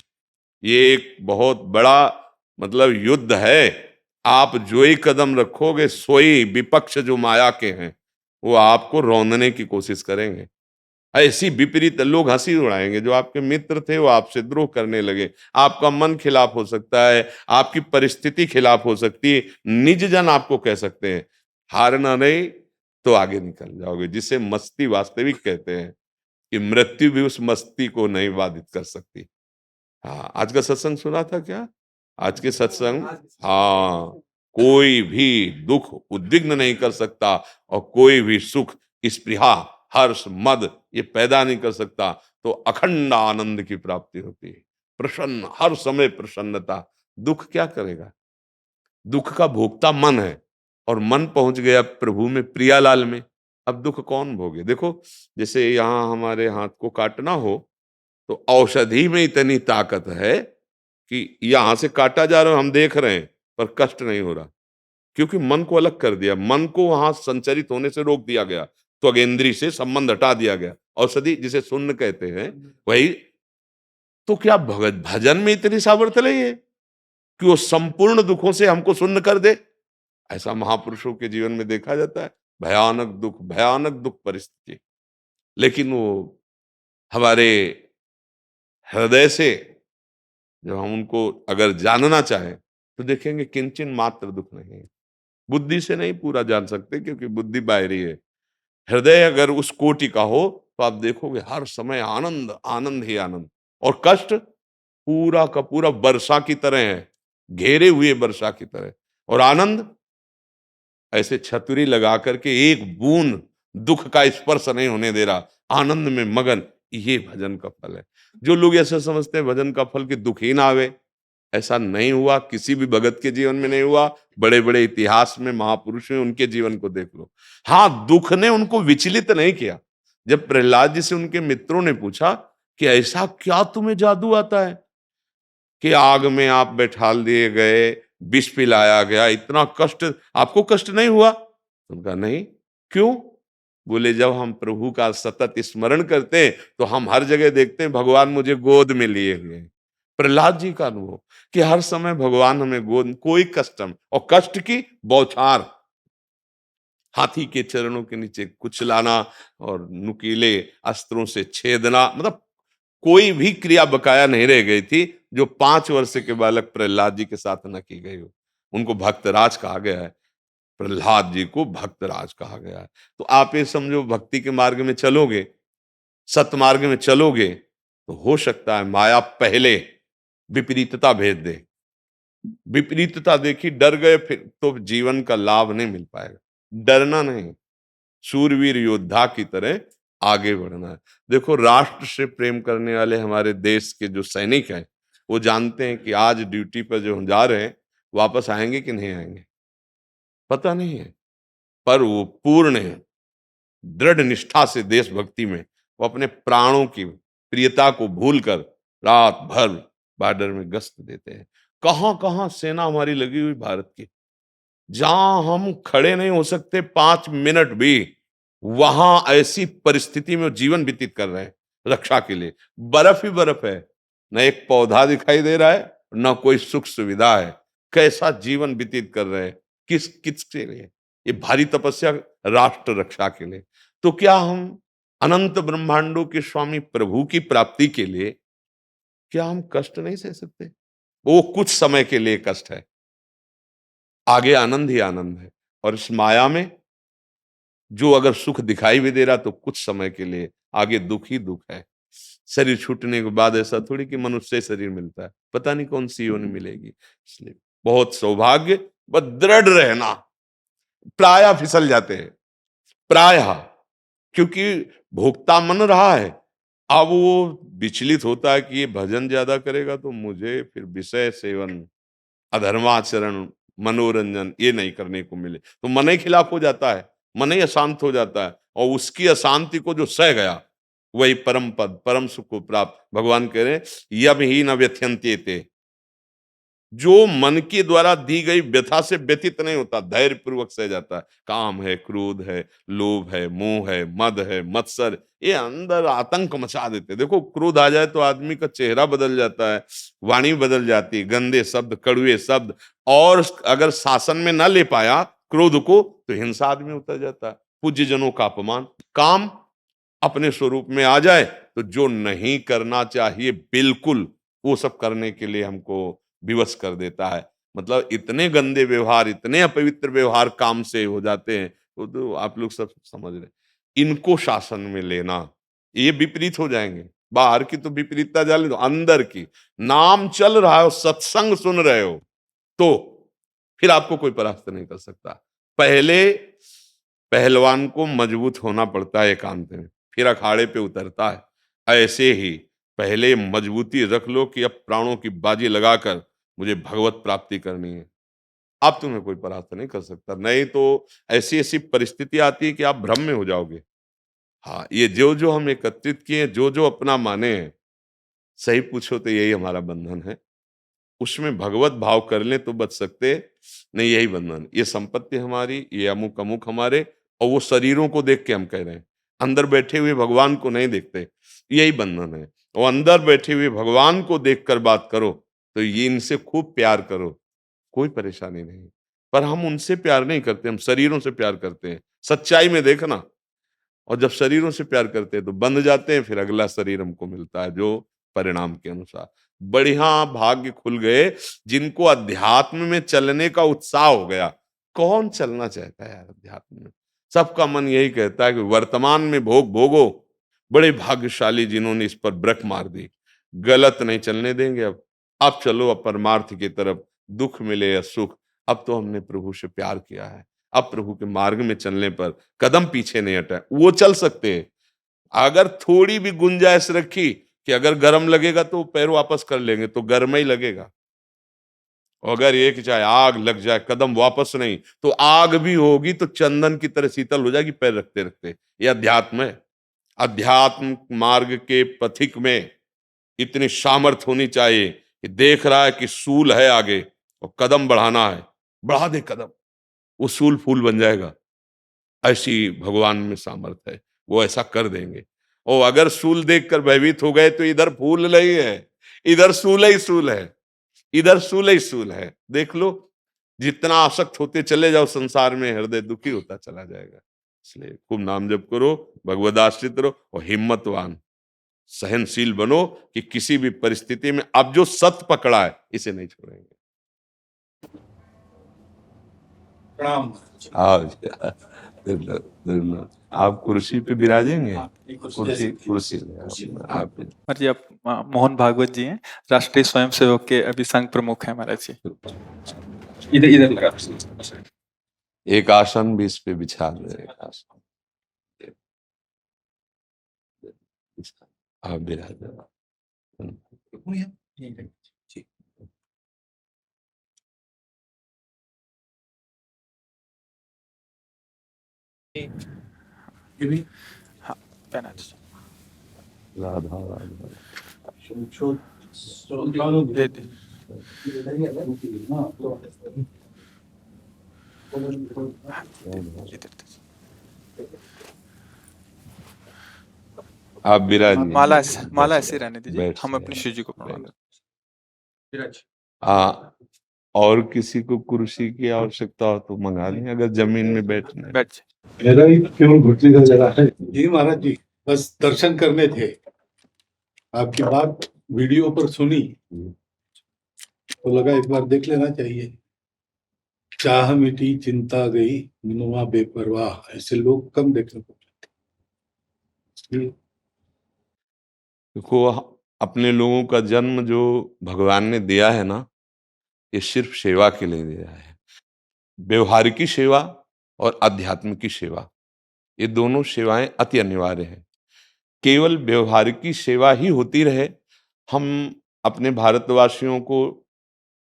ये एक बहुत बड़ा मतलब युद्ध है। आप जो ही कदम रखोगे, सोई विपक्ष जो माया के हैं वो आपको रौंदने की कोशिश करेंगे। ऐसी विपरीत लोग हंसी उड़ाएंगे। जो आपके मित्र थे वो आपसे द्रोह करने लगे, आपका मन खिलाफ हो सकता है, आपकी परिस्थिति खिलाफ हो सकती है, निज जन आपको कह सकते हैं। हारना नहीं तो आगे निकल जाओगे। जिसे मस्ती वास्तविक कहते हैं कि मृत्यु भी उस मस्ती को नहीं बाधित कर सकती। हाँ, आज का सत्संग सुना था क्या? आज के सत्संग, हाँ, कोई भी दुख उद्विग्न नहीं कर सकता, और कोई भी सुख, स्पृहा, हर्ष, मद ये पैदा नहीं कर सकता। तो अखंड आनंद की प्राप्ति होती है। प्रसन्न, हर समय प्रसन्नता। दुख क्या करेगा? दुख का भोक्ता मन है, और मन पहुंच गया प्रभु में, प्रियालाल में, अब दुख कौन भोगे। देखो जैसे यहाँ हमारे हाथ को काटना हो तो औषधि में इतनी ताकत है कि यहां से काटा जा रहा है, हम देख रहे हैं पर कष्ट नहीं हो रहा, क्योंकि मन को अलग कर दिया, मन को वहां संचरित होने से रोक दिया गया, त्वगेंद्री से संबंध हटा दिया गया। औषधि जिसे सुन्न कहते हैं वही। तो क्या भगत भजन में इतनी सामर्थ्य नहीं है कि वो संपूर्ण दुखों से हमको सुन्न कर दे? ऐसा महापुरुषों के जीवन में देखा जाता है, भयानक दुख परिस्थिति, लेकिन वो हमारे हृदय से जब हम उनको अगर जानना चाहें तो देखेंगे किंचन मात्र दुख नहीं है। बुद्धि से नहीं पूरा जान सकते क्योंकि बुद्धि बाहरी है। हृदय अगर उस कोटि का हो तो आप देखोगे हर समय आनंद आनंद ही आनंद, और कष्ट पूरा का पूरा वर्षा की तरह है, घेरे हुए वर्षा की तरह, और आनंद ऐसे छतरी लगा करके एक बूंद दुख का स्पर्श नहीं होने दे रहा, आनंद में मगन। ये भजन का फल है। जो लोग ऐसा समझते हैं भजन का फल कि दुख ही ना आवे, ऐसा नहीं हुआ, किसी भी भगत के जीवन में नहीं हुआ। बड़े बड़े इतिहास में महापुरुष हैं, उनके जीवन को देख लो। हाँ, दुख ने उनको विचलित नहीं किया। जब प्रहलाद जी से उनके मित्रों ने पूछा कि ऐसा क्या तुम्हें जादू आता है कि आग में आप बैठाल दिए गए, विष पिलाया गया, इतना कष्ट आपको कष्ट नहीं हुआ? उनका नहीं। क्यों? बोले जब हम प्रभु का सतत स्मरण करते हैं तो हम हर जगह देखते हैं भगवान मुझे गोद में लिए हुए हैं। प्रहलाद जी का अनुभव कि हर समय भगवान हमें गोद, कोई कष्ट और कष्ट की बौछार, हाथी के चरणों के नीचे कुचलाना और नुकीले अस्त्रों से छेदना, मतलब कोई भी क्रिया बकाया नहीं रह गई थी जो 5 वर्ष के बालक प्रहलाद जी के साथ न की गई हो। उनको भक्तराज कहा गया है, प्रहलाद जी को भक्तराज कहा गया है। तो आप ये समझो भक्ति के मार्ग में चलोगे, सतमार्ग में चलोगे तो हो सकता है माया पहले विपरीतता भेज दे। विपरीतता देखी, डर गए, फिर तो जीवन का लाभ नहीं मिल पाएगा। डरना नहीं, शूरवीर योद्धा की तरह आगे बढ़ना है। देखो राष्ट्र से प्रेम करने वाले हमारे देश के जो सैनिक हैं वो जानते हैं कि आज ड्यूटी पर जो हम जा रहे हैं वापस आएंगे कि नहीं आएंगे पता नहीं है, पर वो पूर्ण दृढ़ निष्ठा से देशभक्ति में वो अपने प्राणों की प्रियता को भूलकर रात भर बॉर्डर में गश्त देते हैं। कहां कहां सेना हमारी लगी हुई भारत की, जहां हम खड़े नहीं हो सकते 5 मिनट भी, वहां ऐसी परिस्थिति में जीवन व्यतीत कर रहे हैं रक्षा के लिए। बर्फ ही बर्फ है, न एक पौधा दिखाई दे रहा है, न कोई सुख सुविधा है। कैसा जीवन व्यतीत कर रहे हैं, किस किस के लिए? ये भारी तपस्या राष्ट्र रक्षा के लिए। तो क्या हम अनंत ब्रह्मांडों के स्वामी प्रभु की प्राप्ति के लिए क्या हम कष्ट नहीं सह सकते? वो कुछ समय के लिए कष्ट है, आगे आनंद ही आनंद है। और इस माया में जो अगर सुख दिखाई भी दे रहा तो कुछ समय के लिए, आगे दुख ही दुख है। शरीर छूटने के बाद ऐसा थोड़ी कि मनुष्य शरीर मिलता है, पता नहीं कौन सी योनि मिलेगी। इसलिए बहुत सौभाग्य, बस दृढ़ रहना। प्रायः फिसल जाते हैं, प्रायः, क्योंकि भोक्ता मन रहा है। अब वो विचलित होता है कि ये भजन ज्यादा करेगा तो मुझे फिर विषय सेवन, अधर्माचरण, मनोरंजन ये नहीं करने को मिले, तो मन ही खिलाफ हो जाता है, मन ही अशांत हो जाता है। और उसकी अशांति को जो सह गया वही परम पद, परम सुख को प्राप्त। भगवान कह रहे हैं यम ही न व्यथ्यन्ते, जो मन के द्वारा दी गई व्यथा से व्यतीत नहीं होता, धैर्य पूर्वक सह जाता है। काम है, क्रोध है, लोभ है, मोह है, मद है, मत्सर, ये अंदर आतंक मचा देते। देखो क्रोध आ जाए तो आदमी का चेहरा बदल जाता है, वाणी बदल जाती है, गंदे शब्द, कड़वे शब्द, और अगर शासन में न ले पाया क्रोध को तो हिंसा आदमी उतर जाता है, पूज्य जनों का अपमान। काम अपने स्वरूप में आ जाए तो जो नहीं करना चाहिए बिल्कुल वो सब करने के लिए हमको विवश कर देता है। मतलब इतने गंदे व्यवहार, इतने अपवित्र व्यवहार काम से हो जाते हैं, वो तो आप लोग सब समझ रहे हैं। इनको शासन में लेना, ये विपरीत हो जाएंगे। बाहर की तो विपरीतता जाने दो, अंदर की नाम चल रहा है, सत्संग सुन रहे हो तो फिर आपको कोई परास्त नहीं कर सकता। पहले पहलवान को मजबूत होना पड़ता है एकांत में, फिर अखाड़े पे उतरता है। ऐसे ही पहले मजबूती रख लो कि अब प्राणों की बाजी लगाकर मुझे भगवत प्राप्ति करनी है। अब तुम्हें कोई परास्त नहीं कर सकता। नहीं तो ऐसी ऐसी परिस्थिति आती है कि आप भ्रम में हो जाओगे। हाँ, ये जो जो हम एकत्रित किए, जो जो अपना माने हैं, सही पूछो तो यही हमारा बंधन है। उसमें भगवत भाव कर लें तो बच सकते, नहीं यही बंधन। ये संपत्ति हमारी, ये अमुक अमुक हमारे, और वो शरीरों को देख के हम कह रहे हैं, अंदर बैठे हुए भगवान को नहीं देखते, यही बंधन है। और अंदर बैठे हुए भगवान को देखकर बात करो, तो ये इनसे खूब प्यार करो, कोई परेशानी नहीं। पर हम उनसे प्यार नहीं करते, हम शरीरों से प्यार करते हैं। सच्चाई में देखना। और जब शरीरों से प्यार करते हैं तो बंध जाते हैं, फिर अगला शरीर हमको मिलता है जो परिणाम के अनुसार। बढ़िया भाग्य खुल गए जिनको अध्यात्म में चलने का उत्साह हो गया। कौन चलना चाहता है यार अध्यात्म में? सबका मन यही कहता है कि वर्तमान में भोग भोगो। बड़े भाग्यशाली जिन्होंने इस पर ब्रेक मार दी। गलत नहीं चलने देंगे अब चलो अब परमार्थ की तरफ, दुख मिले या सुख। अब तो हमने प्रभु से प्यार किया है, अब प्रभु के मार्ग में चलने पर कदम पीछे नहीं हटाए। वो चल सकते हैं अगर थोड़ी भी गुंजाइश रखी कि अगर गर्म लगेगा तो पैर वापस कर लेंगे, तो गर्म ही लगेगा। और अगर एक चाहे आग लग जाए, कदम वापस नहीं, तो आग भी होगी तो चंदन की तरह शीतल हो जाएगी पैर रखते रखते। ये अध्यात्म है। अध्यात्म मार्ग के पथिक में इतनी सामर्थ्य होनी चाहिए कि देख रहा है कि सूल है आगे और कदम बढ़ाना है, बढ़ा दे कदम, वो सूल फूल बन जाएगा। ऐसी भगवान में सामर्थ्य है, वो ऐसा कर देंगे। और अगर सूल देखकर भयभीत हो गए तो इधर फूल नहीं है, इधर सूल ही सूल है, इधर सूल ही सूल है। देख लो, जितना आसक्त होते चले जाओ संसार में, हृदय दुखी होता चला जाएगा। इसलिए खूब नाम जप करो, भगवद आश्रित रहो और हिम्मतवान सहनशील बनो कि किसी भी परिस्थिति में अब जो सत्य पकड़ा है इसे नहीं छोड़ेंगे। प्रणाम। आप कुर्सी पे विराजेंगे। कुर्सी कुर्सी आप महाराज जी, आप मोहन भागवत जी हैं, राष्ट्रीय स्वयंसेवक के अभी संघ प्रमुख हैं महाराज जी। इधर इधर लगा। एक आसन भी इस पे बिछा दे। आप विराज। हाँ, पहना दीजिए। राधा राधा दे दे। इधर दीजिए। आप विराज। माला ऐसे रहने दीजिए, बैठ हम से अपनी शिव जी को प्रणाम करें। और किसी को कुर्सी की आवश्यकता हो तो मंगा लें, अगर जमीन में बैठना है। बैठ जाए। मेरा ही केवल घुटने का जगह है जी महाराज जी, बस दर्शन करने थे। आपकी बात वीडियो पर सुनी तो लगा एक बार देख लेना चाहिए। चाह मिटी चिंता गई मनुआ बेपरवाह, ऐसे लोग कम देखने को मिलते। देखो, अपने लोगों का जन्म जो भगवान ने दिया है ना, ये सिर्फ सेवा के लिए दिया है। व्यवहारिकी सेवा और अध्यात्म की सेवा, ये दोनों सेवाएं अति अनिवार्य हैं। केवल व्यवहारिकी सेवा ही होती रहे, हम अपने भारतवासियों को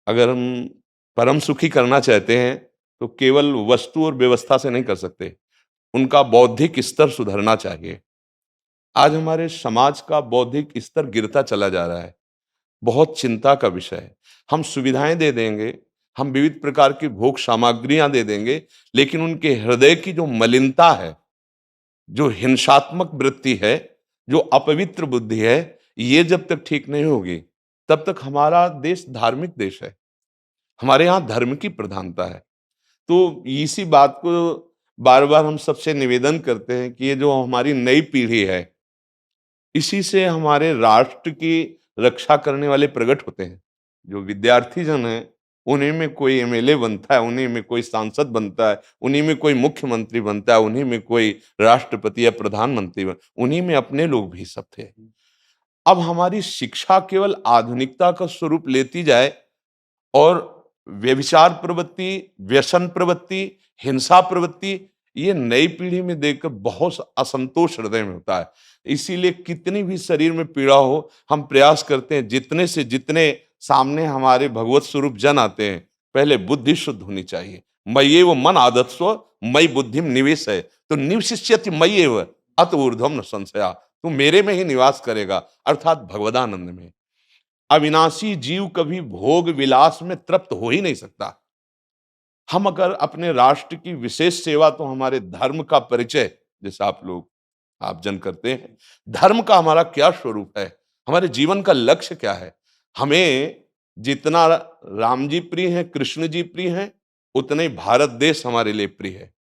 अगर हम परम सुखी करना चाहते हैं तो केवल वस्तु और व्यवस्था से नहीं कर सकते, उनका बौद्धिक स्तर सुधरना चाहिए। आज हमारे समाज का बौद्धिक स्तर गिरता चला जा रहा है, बहुत चिंता का विषय है। हम सुविधाएं दे देंगे, हम विविध प्रकार की भोग सामग्रियां दे देंगे, लेकिन उनके हृदय की जो मलिनता है, जो हिंसात्मक वृत्ति है, जो अपवित्र बुद्धि है, ये जब तक ठीक नहीं होगी तब तक हमारा देश धार्मिक देश है, हमारे यहाँ धर्म की प्रधानता है। तो इसी बात को बार बार हम सबसे निवेदन करते हैं कि ये जो हमारी नई पीढ़ी है, इसी से हमारे राष्ट्र की रक्षा करने वाले प्रकट होते हैं। जो विद्यार्थी जन है, उन्हीं में कोई एमएलए बनता है, उन्हीं में कोई सांसद बनता है, उन्हीं में कोई मुख्यमंत्री बनता है, उन्हीं में कोई राष्ट्रपति या प्रधानमंत्री उन्हीं में अपने लोग भी सब थे। अब हमारी शिक्षा केवल आधुनिकता का स्वरूप लेती जाए और व्यभिचार प्रवृत्ति, व्यसन प्रवृत्ति, हिंसा प्रवृत्ति, ये नई पीढ़ी में देखकर बहुत असंतोष हृदय में होता है। इसीलिए कितनी भी शरीर में पीड़ा हो, हम प्रयास करते हैं जितने से जितने सामने हमारे भगवत स्वरूप जन आते हैं, पहले बुद्धि शुद्ध होनी चाहिए। मय्येव मन आदत्स्व मयि बुद्धिम निवेश है, तो निवशिष्यति मय्येव अत ऊर्ध्वम न संशया, तू मेरे में ही निवास करेगा, अर्थात भगवदानंद में। अविनाशी जीव कभी भोग विलास में तृप्त हो ही नहीं सकता। हम अगर अपने राष्ट्र की विशेष सेवा, तो हमारे धर्म का परिचय, जैसे आप जन करते हैं, धर्म का हमारा क्या स्वरूप है, हमारे जीवन का लक्ष्य क्या है। हमें जितना राम जी प्रिय हैं, कृष्ण जी प्रिय हैं, उतने ही भारत देश हमारे लिए प्रिय है।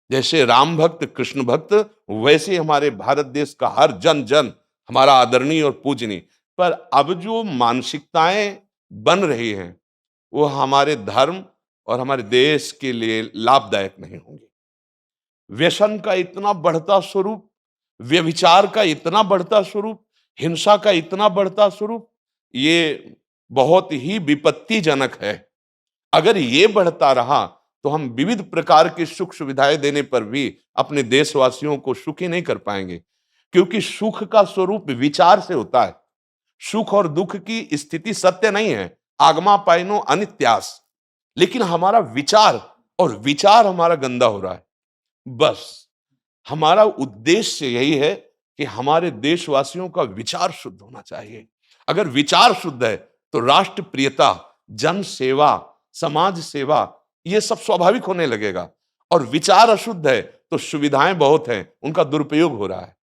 जैसे राम भक्त, कृष्ण भक्त, वैसे हमारे भारत देश का हर जन जन हमारा आदरणीय और पूजनीय। पर अब जो मानसिकताएं बन रही हैं, वो हमारे धर्म और हमारे देश के लिए लाभदायक नहीं होंगी। व्यसन का इतना बढ़ता स्वरूप, व्यभिचार का इतना बढ़ता स्वरूप, हिंसा का इतना बढ़ता स्वरूप, ये बहुत ही विपत्तिजनक है। अगर ये बढ़ता रहा तो हम विविध प्रकार की सुख सुविधाएं देने पर भी अपने देशवासियों को सुखी नहीं कर पाएंगे, क्योंकि सुख का स्वरूप विचार से होता है। सुख और दुख की स्थिति सत्य नहीं है, आगमा पाइनो अनित्यास, लेकिन हमारा विचार, और विचार हमारा गंदा हो रहा है। बस हमारा उद्देश्य यही है कि हमारे देशवासियों का विचार शुद्ध होना चाहिए। अगर विचार शुद्ध है तो राष्ट्र प्रियता, जन सेवा, समाज सेवा, ये सब स्वाभाविक होने लगेगा। और विचार अशुद्ध है तो सुविधाएं बहुत हैं, उनका दुरुपयोग हो रहा है।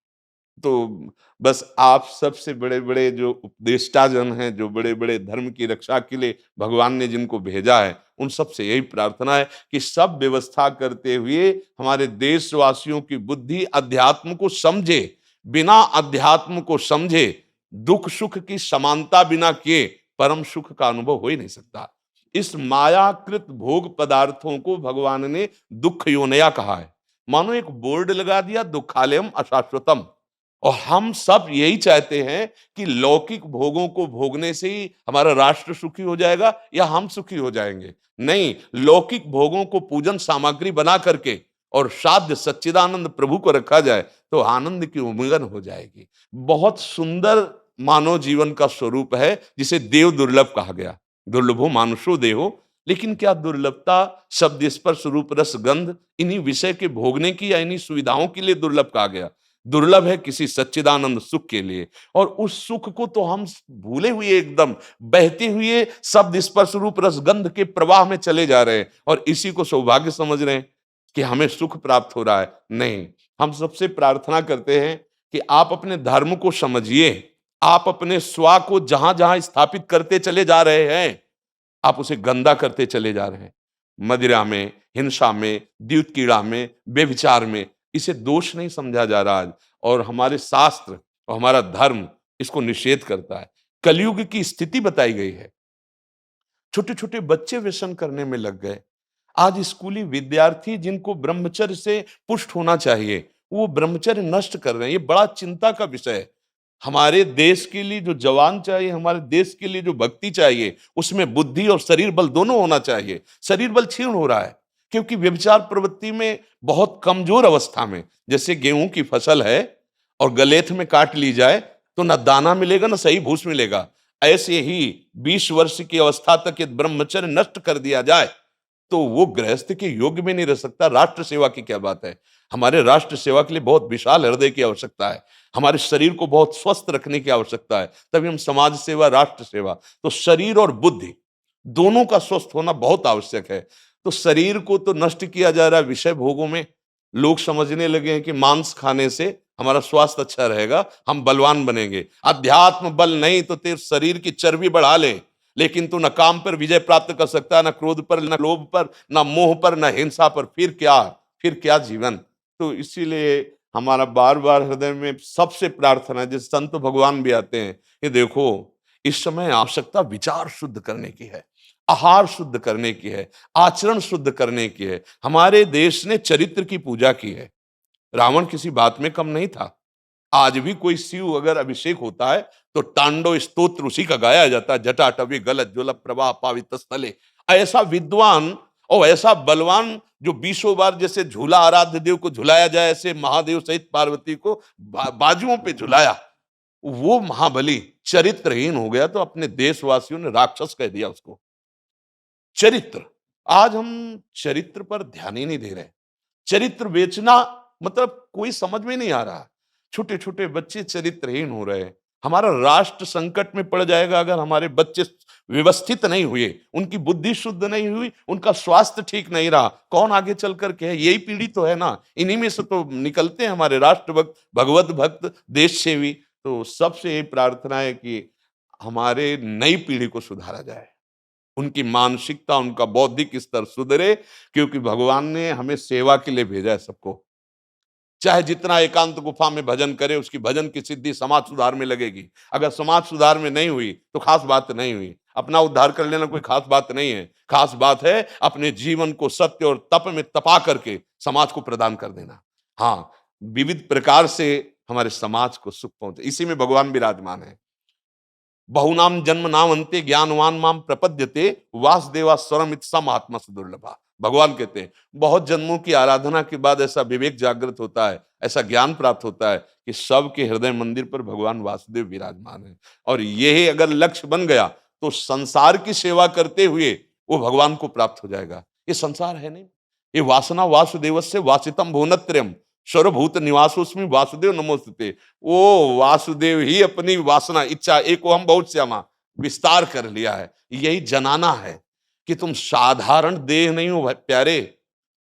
तो बस आप सबसे बड़े बड़े जो उपदेष्टा जन हैं, जो बड़े बड़े धर्म की रक्षा के लिए भगवान ने जिनको भेजा है, उन सबसे यही प्रार्थना है कि सब व्यवस्था करते हुए हमारे देशवासियों की बुद्धि अध्यात्म को समझे। बिना अध्यात्म को समझे दुख सुख की समानता बिना किए परम सुख का अनुभव हो ही नहीं सकता। इस मायाकृत भोग पदार्थों को भगवान ने दुख योनया कहा है। मानो एक बोर्ड लगा दिया, दुखालयम अशाश्वतम। और हम सब यही चाहते हैं कि लौकिक भोगों को भोगने से ही हमारा राष्ट्र सुखी हो जाएगा या हम सुखी हो जाएंगे। नहीं, लौकिक भोगों को पूजन सामग्री बना करके और साध्य सच्चिदानंद प्रभु को रखा जाए तो आनंद की उमंगन हो जाएगी। बहुत सुंदर मानव जीवन का स्वरूप है, जिसे देव दुर्लभ कहा गया। दुर्लभो मानुषो देहो, लेकिन क्या दुर्लभता शब्द स्पर्श रूप रस गंध इन्हीं विषय के भोगने की या इन्हीं सुविधाओं के लिए दुर्लभ कहा गया? दुर्लभ है किसी सच्चिदानंद सुख के लिए। और उस सुख को तो हम भूले हुए, एकदम बहते हुए शब्द स्पर्श रूप रस गंध के प्रवाह में चले जा रहे हैं और इसी को सौभाग्य समझ रहे हैं कि हमें सुख प्राप्त हो रहा है। नहीं, हम सबसे प्रार्थना करते हैं कि आप अपने धर्म को समझिए। आप अपने स्वा को जहां जहां स्थापित करते चले जा रहे हैं, आप उसे गंदा करते चले जा रहे हैं। मदिरा में, हिंसा में, द्यूत कीड़ा में, व्यभिचार में, इसे दोष नहीं समझा जा रहा आज। और हमारे शास्त्र और हमारा धर्म इसको निषेध करता है। कलयुग की स्थिति बताई गई है। छोटे छोटे बच्चे व्यसन करने में लग गए। आज स्कूली विद्यार्थी जिनको ब्रह्मचर्य से पुष्ट होना चाहिए, वो ब्रह्मचर्य नष्ट कर रहे हैं। ये बड़ा चिंता का विषय है। हमारे देश के लिए जो जवान चाहिए, हमारे देश के लिए जो भक्ति चाहिए, उसमें बुद्धि और शरीर बल दोनों होना चाहिए। शरीर बल क्षीण हो रहा है क्योंकि व्यभिचार प्रवृत्ति में बहुत कमजोर अवस्था में, जैसे गेहूं की फसल है और गलेथ में काट ली जाए तो न दाना मिलेगा न सही भूस मिलेगा। ऐसे ही 20 वर्ष की अवस्था तक यदि ब्रह्मचर्य नष्ट कर दिया जाए तो वो गृहस्थ के योग्य में नहीं रह सकता। राष्ट्र सेवा की क्या बात है। हमारे राष्ट्र सेवा के लिए बहुत विशाल हृदय की आवश्यकता है। हमारे शरीर को बहुत स्वस्थ रखने की आवश्यकता है, तभी हम समाज सेवा, राष्ट्र सेवा। तो शरीर और बुद्धि दोनों का स्वस्थ होना बहुत आवश्यक है। तो शरीर को तो नष्ट किया जा रहा है विषय भोगों में। लोग समझने लगे हैं कि मांस खाने से हमारा स्वास्थ्य अच्छा रहेगा, हम बलवान बनेंगे। अध्यात्म बल नहीं तो तेरे शरीर की चर्बी बढ़ा ले, लेकिन तू न काम पर विजय प्राप्त कर सकता, न क्रोध पर, न लोभ पर, न मोह पर, न हिंसा पर। फिर क्या जीवन। तो इसीलिए हमारा बार बार हृदय में सबसे प्रार्थना है, जिस संत भगवान भी आते हैं, ये देखो इस समय आवश्यकता विचार शुद्ध करने की है, आहार शुद्ध करने की है, आचरण शुद्ध करने की है। हमारे देश ने चरित्र की पूजा की है। रावण किसी बात में कम नहीं था। आज भी कोई शिव अगर अभिषेक होता है तो तांडव स्तोत्र उसी का गाया जाता है। जटाटवी गलत ज्वल प्रवाह पावित स्थले। ऐसा विद्वान और ऐसा बलवान जो 20 बार जैसे झूला आराध्य देव को झुलाया जाए, ऐसे महादेव सहित पार्वती को बाजुओं पे झुलाया, वो महाबली चरित्रहीन हो गया तो अपने देशवासियों ने राक्षस कह दिया उसको। चरित्र, आज हम चरित्र पर ध्यान ही नहीं दे रहे। चरित्र बेचना मतलब कोई समझ में नहीं आ रहा। छोटे छोटे बच्चे चरित्रहीन हो रहे हैं। हमारा राष्ट्र संकट में पड़ जाएगा अगर हमारे बच्चे व्यवस्थित नहीं हुए, उनकी बुद्धि शुद्ध नहीं हुई, उनका स्वास्थ्य ठीक नहीं रहा, कौन आगे चल कर के है? यही पीढ़ी तो है ना, इन्हीं में से तो निकलते हैं हमारे राष्ट्रभक्त, भगवत भक्त, देश सेवी। तो सबसे यही प्रार्थना है कि हमारे नई पीढ़ी को सुधारा जाए, उनकी मानसिकता, उनका बौद्धिक स्तर सुधरे, क्योंकि भगवान ने हमें सेवा के लिए भेजा है सबको। चाहे जितना एकांत गुफा में भजन करे, उसकी भजन की सिद्धि समाज सुधार में लगेगी। अगर समाज सुधार में नहीं हुई तो खास बात नहीं हुई। अपना उद्धार कर लेना कोई खास बात नहीं है। खास बात है अपने जीवन को सत्य और तप में तपा करके समाज को प्रदान कर देना। हाँ, विविध प्रकार से हमारे समाज को सुख पहुंचे, इसी में भगवान विराजमान है। बहुनाम जन्म नाम अंते ज्ञानवान माम प्रपद्यते वासुदेवा स्वरमित सम आत्मा दुर्लभा। भगवान कहते हैं बहुत जन्मों की आराधना के बाद ऐसा विवेक जागृत होता है, ऐसा ज्ञान प्राप्त होता है कि सबके हृदय मंदिर पर भगवान वासुदेव विराजमान है। और यही अगर लक्ष्य बन गया तो संसार की सेवा करते हुए वो भगवान को प्राप्त हो जाएगा। ये संसार है नहीं, ये वासना वासुदेवस्य वासितम भुवनत्रयम् सर्वभूत निवासोस्मि वासुदेव नमोस्तुते। वो वासुदेव ही अपनी वासना इच्छा एको हम बहुत श्यामा विस्तार कर लिया है। यही जनाना है कि तुम साधारण देह नहीं हो प्यारे,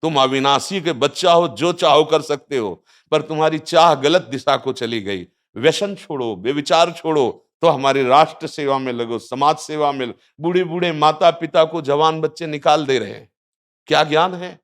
तुम अविनाशी के बच्चा हो, जो चाहो कर सकते हो, पर तुम्हारी चाह गलत दिशा को चली गई। व्यसन छोड़ो, बेविचार छोड़ो, तो हमारी राष्ट्र सेवा में लगो, समाज सेवा में। बूढ़े बूढ़े माता पिता को जवान बच्चे निकाल दे रहे हैं। क्या ज्ञान है?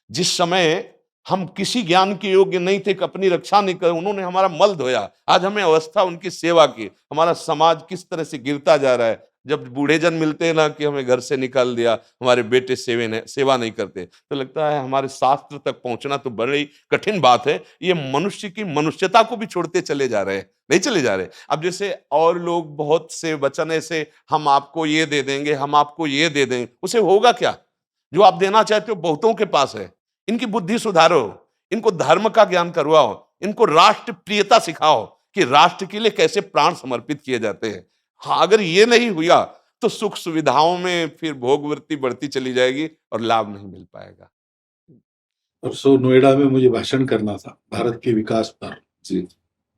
जिस समय हम किसी ज्ञान के योग्य नहीं थे कि अपनी रक्षा नहीं कर, उन्होंने हमारा मल धोया। आज हमें अवस्था उनकी सेवा की। हमारा समाज किस तरह से गिरता जा रहा है। जब बूढ़े जन मिलते हैं ना कि हमें घर से निकाल दिया, हमारे बेटे सेवा नहीं करते, तो लगता है हमारे शास्त्र तक पहुंचना तो बड़ी कठिन बात है। ये मनुष्य की मनुष्यता को भी छोड़ते चले जा रहे हैं, नहीं चले जा रहे। अब जैसे और लोग बहुत से वचन ऐसे, हम आपको ये दे देंगे, हम आपको ये दे देंगे, उसे होगा क्या? जो आप देना चाहते हो बहुतों के पास है। इनकी बुद्धि सुधारो, इनको धर्म का ज्ञान करवाओ, इनको राष्ट्र प्रियता सिखाओ कि राष्ट्र के लिए कैसे प्राण समर्पित किए जाते हैं। हाँ, अगर ये नहीं हुआ तो सुख सुविधाओं में फिर भोगवृत्ति बढ़ती चली जाएगी और लाभ नहीं मिल पाएगा। परसों नोएडा में मुझे भाषण करना था भारत के विकास पर। जी,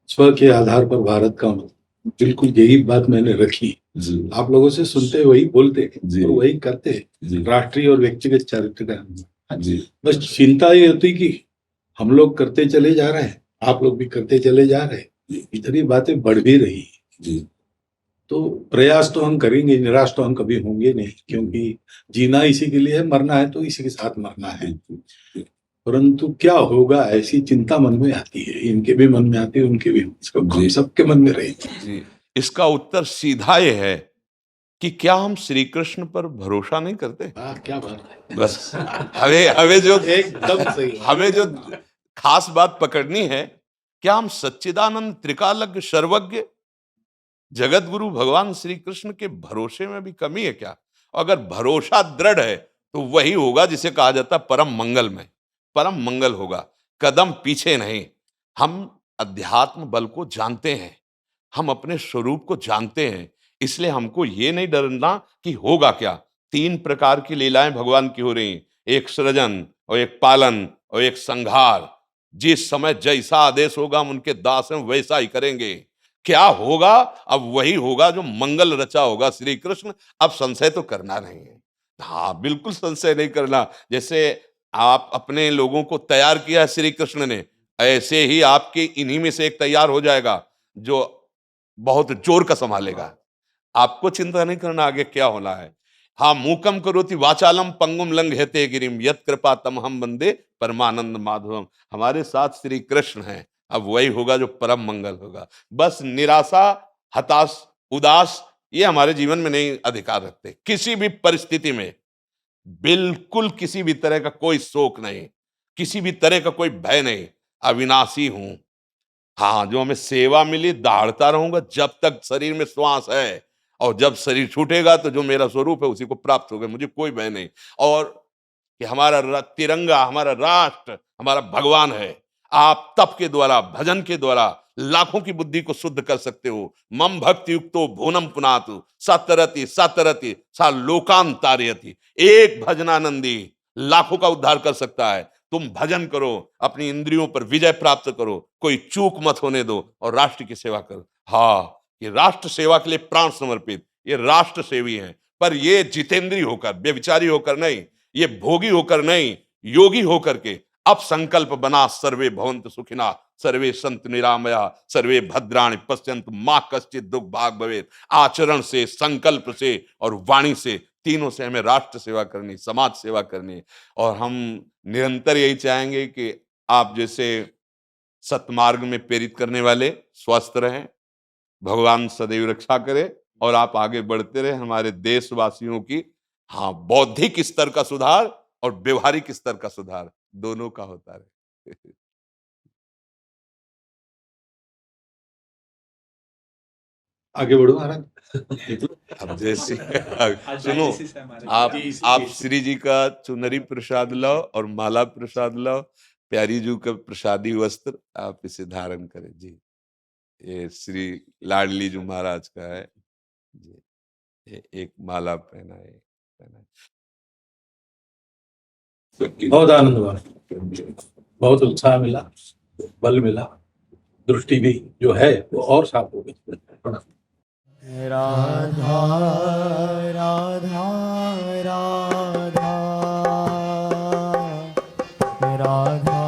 स्व के आधार पर भारत का बिल्कुल यही बात मैंने रखी। जी, आप लोगों से सुनते वही बोलते और वही करते, राष्ट्रीय और व्यक्तिगत चरित्र का। जी, बस चिंता ये होती कि हम लोग करते चले जा रहे हैं, आप लोग भी करते चले जा रहे हैं, इतनी बातें बढ़ भी रही। जी, तो प्रयास तो हम करेंगे, निराश तो हम कभी होंगे नहीं, क्योंकि जीना इसी के लिए है, मरना है तो इसी के साथ मरना है। परंतु क्या होगा ऐसी चिंता मन में आती है, इनके भी मन में आती है, उनके भी, सबके मन में रहेगी। इसका उत्तर सीधा ये है कि क्या हम श्री कृष्ण पर भरोसा नहीं करते? क्या बात है। बस हमें जो एकदम सही, हमें जो खास बात पकड़नी है, क्या हम सच्चिदानंद त्रिकालज्ञ सर्वज्ञ जगत गुरु भगवान श्री कृष्ण के भरोसे में भी कमी है क्या? अगर भरोसा दृढ़ है तो वही होगा जिसे कहा जाता है परम मंगल में। परम मंगल होगा, कदम पीछे नहीं। हम अध्यात्म बल को जानते हैं, हम अपने स्वरूप को जानते हैं, इसलिए हमको ये नहीं डरना कि होगा क्या। 3 प्रकार की लीलाएं भगवान की हो रही, एक सृजन और एक पालन और एक संहार। जिस समय जैसा आदेश होगा हम उनके दास हैं, वैसा ही करेंगे। क्या होगा? अब वही होगा जो मंगल रचा होगा श्री कृष्ण। अब संशय तो करना नहीं है। हाँ, बिल्कुल संशय नहीं करना। जैसे आप अपने लोगों को तैयार किया श्री कृष्ण ने, ऐसे ही आपके इन्हीं में से एक तैयार हो जाएगा जो बहुत जोर का संभालेगा। आपको चिंता नहीं करना आगे क्या होना है। हाँ, मूकम करोति वाचालम पंगुम लंघयते गिरिम यत् कृपा तमहम वंदे परमानंद माधवम। हमारे साथ श्री कृष्ण हैं। अब वही होगा जो परम मंगल होगा। बस निराशा, हताश, उदास ये हमारे जीवन में नहीं अधिकार रखते। किसी भी परिस्थिति में बिल्कुल किसी भी तरह का कोई शोक नहीं, किसी भी तरह का कोई भय नहीं। अविनाशी हूं। हाँ, जो हमें सेवा मिली दहाड़ता रहूंगा जब तक शरीर में श्वास है, और जब शरीर छूटेगा तो जो मेरा स्वरूप है उसी को प्राप्त होगा। मुझे कोई भय नहीं। और कि हमारा तिरंगा, हमारा राष्ट्र, हमारा भगवान है। आप तप के द्वारा, भजन के द्वारा लाखों की बुद्धि को शुद्ध कर सकते हो। मम भक्ति युक्तो भुवनम पुनातु सतरति सतरति सा लोकान तारयति। एक भजनानंदी लाखों का उद्धार कर सकता है। तुम भजन करो, अपनी इंद्रियों पर विजय प्राप्त करो, कोई चूक मत होने दो और राष्ट्र की सेवा करो। हाँ, ये राष्ट्र सेवा के लिए प्राण समर्पित, ये राष्ट्र सेवी हैं, पर ये जितेंद्री होकर, व्यभिचारी होकर नहीं, ये भोगी होकर नहीं, योगी होकर के अब संकल्प बना, सर्वे भवन्तु सुखिना सर्वे संतु निरामया सर्वे भद्राणि पश्यन्तु मां कश्चित् दुख भाग भवेत्। आचरण से, संकल्प से और वाणी से, तीनों से हमें राष्ट्र सेवा करनी, समाज सेवा करनी। और हम निरंतर यही चाहेंगे कि आप जैसे सतमार्ग में प्रेरित करने वाले स्वस्थ रहें, भगवान सदैव रक्षा करे और आप आगे बढ़ते रहे। हमारे देशवासियों की हाँ बौद्धिक स्तर का सुधार और व्यवहारिक स्तर का सुधार दोनों का होता रहे। आगे बढ़ो महाराज। अब जैसे सुनो, आप श्री जी का चुनरी प्रसाद लाओ और माला प्रसाद लाओ, प्यारी जी का प्रसादी वस्त्र आप इसे धारण करें जी। ये श्री लाडली जी महाराज का है जी, ये एक माला पहनाए। बहुत आनंद हुआ, बहुत उत्साह मिला, बल मिला, दृष्टि भी जो है वो और साफ हो गई। राधा राधा राधा राधा राधा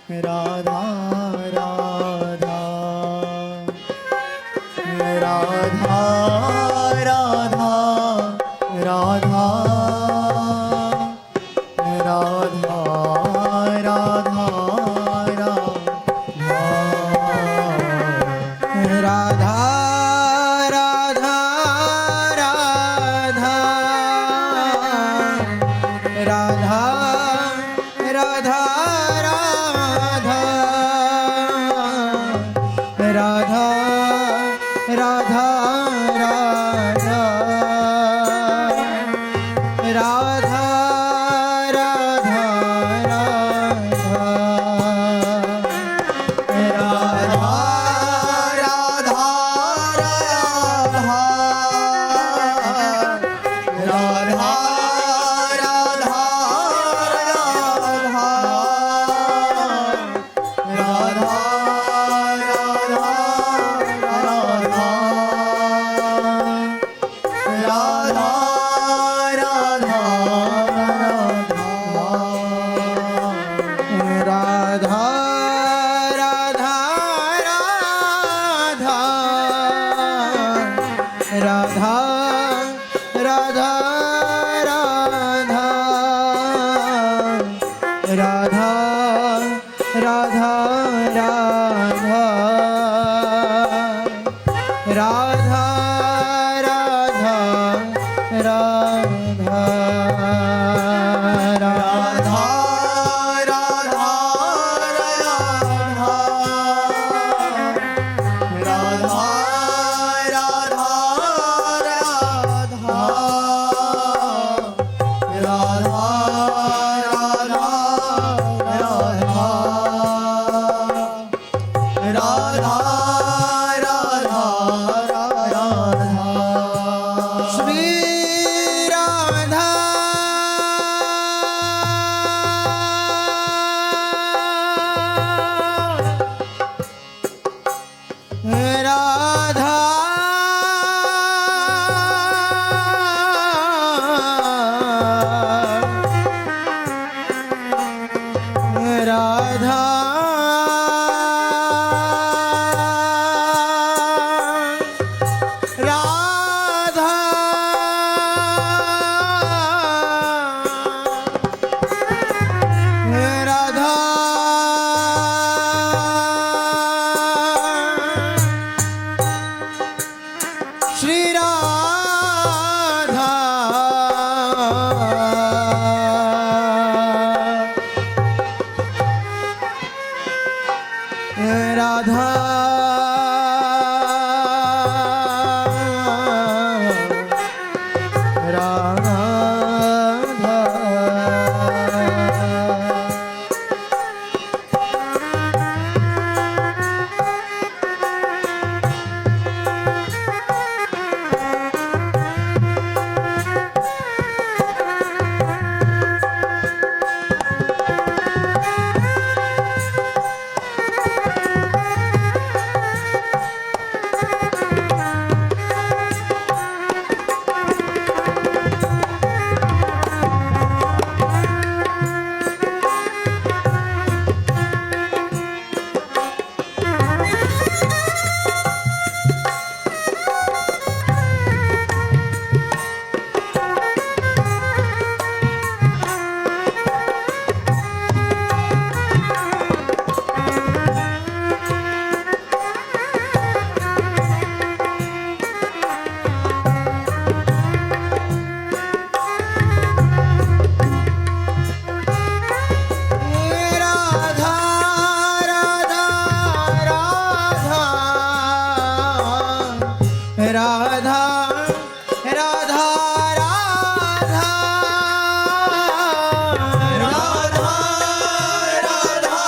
राधा राधा राधा राधा राधा राधा राधा राधा राधा राधा राधा राधा राधा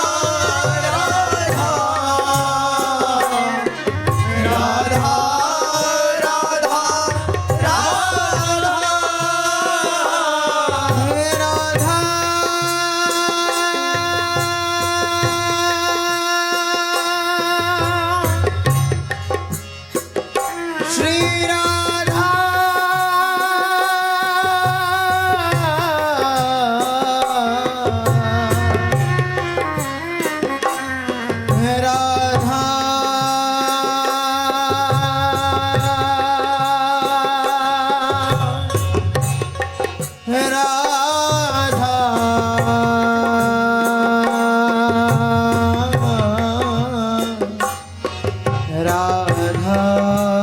राधा श्री राधा राधा राधा राधा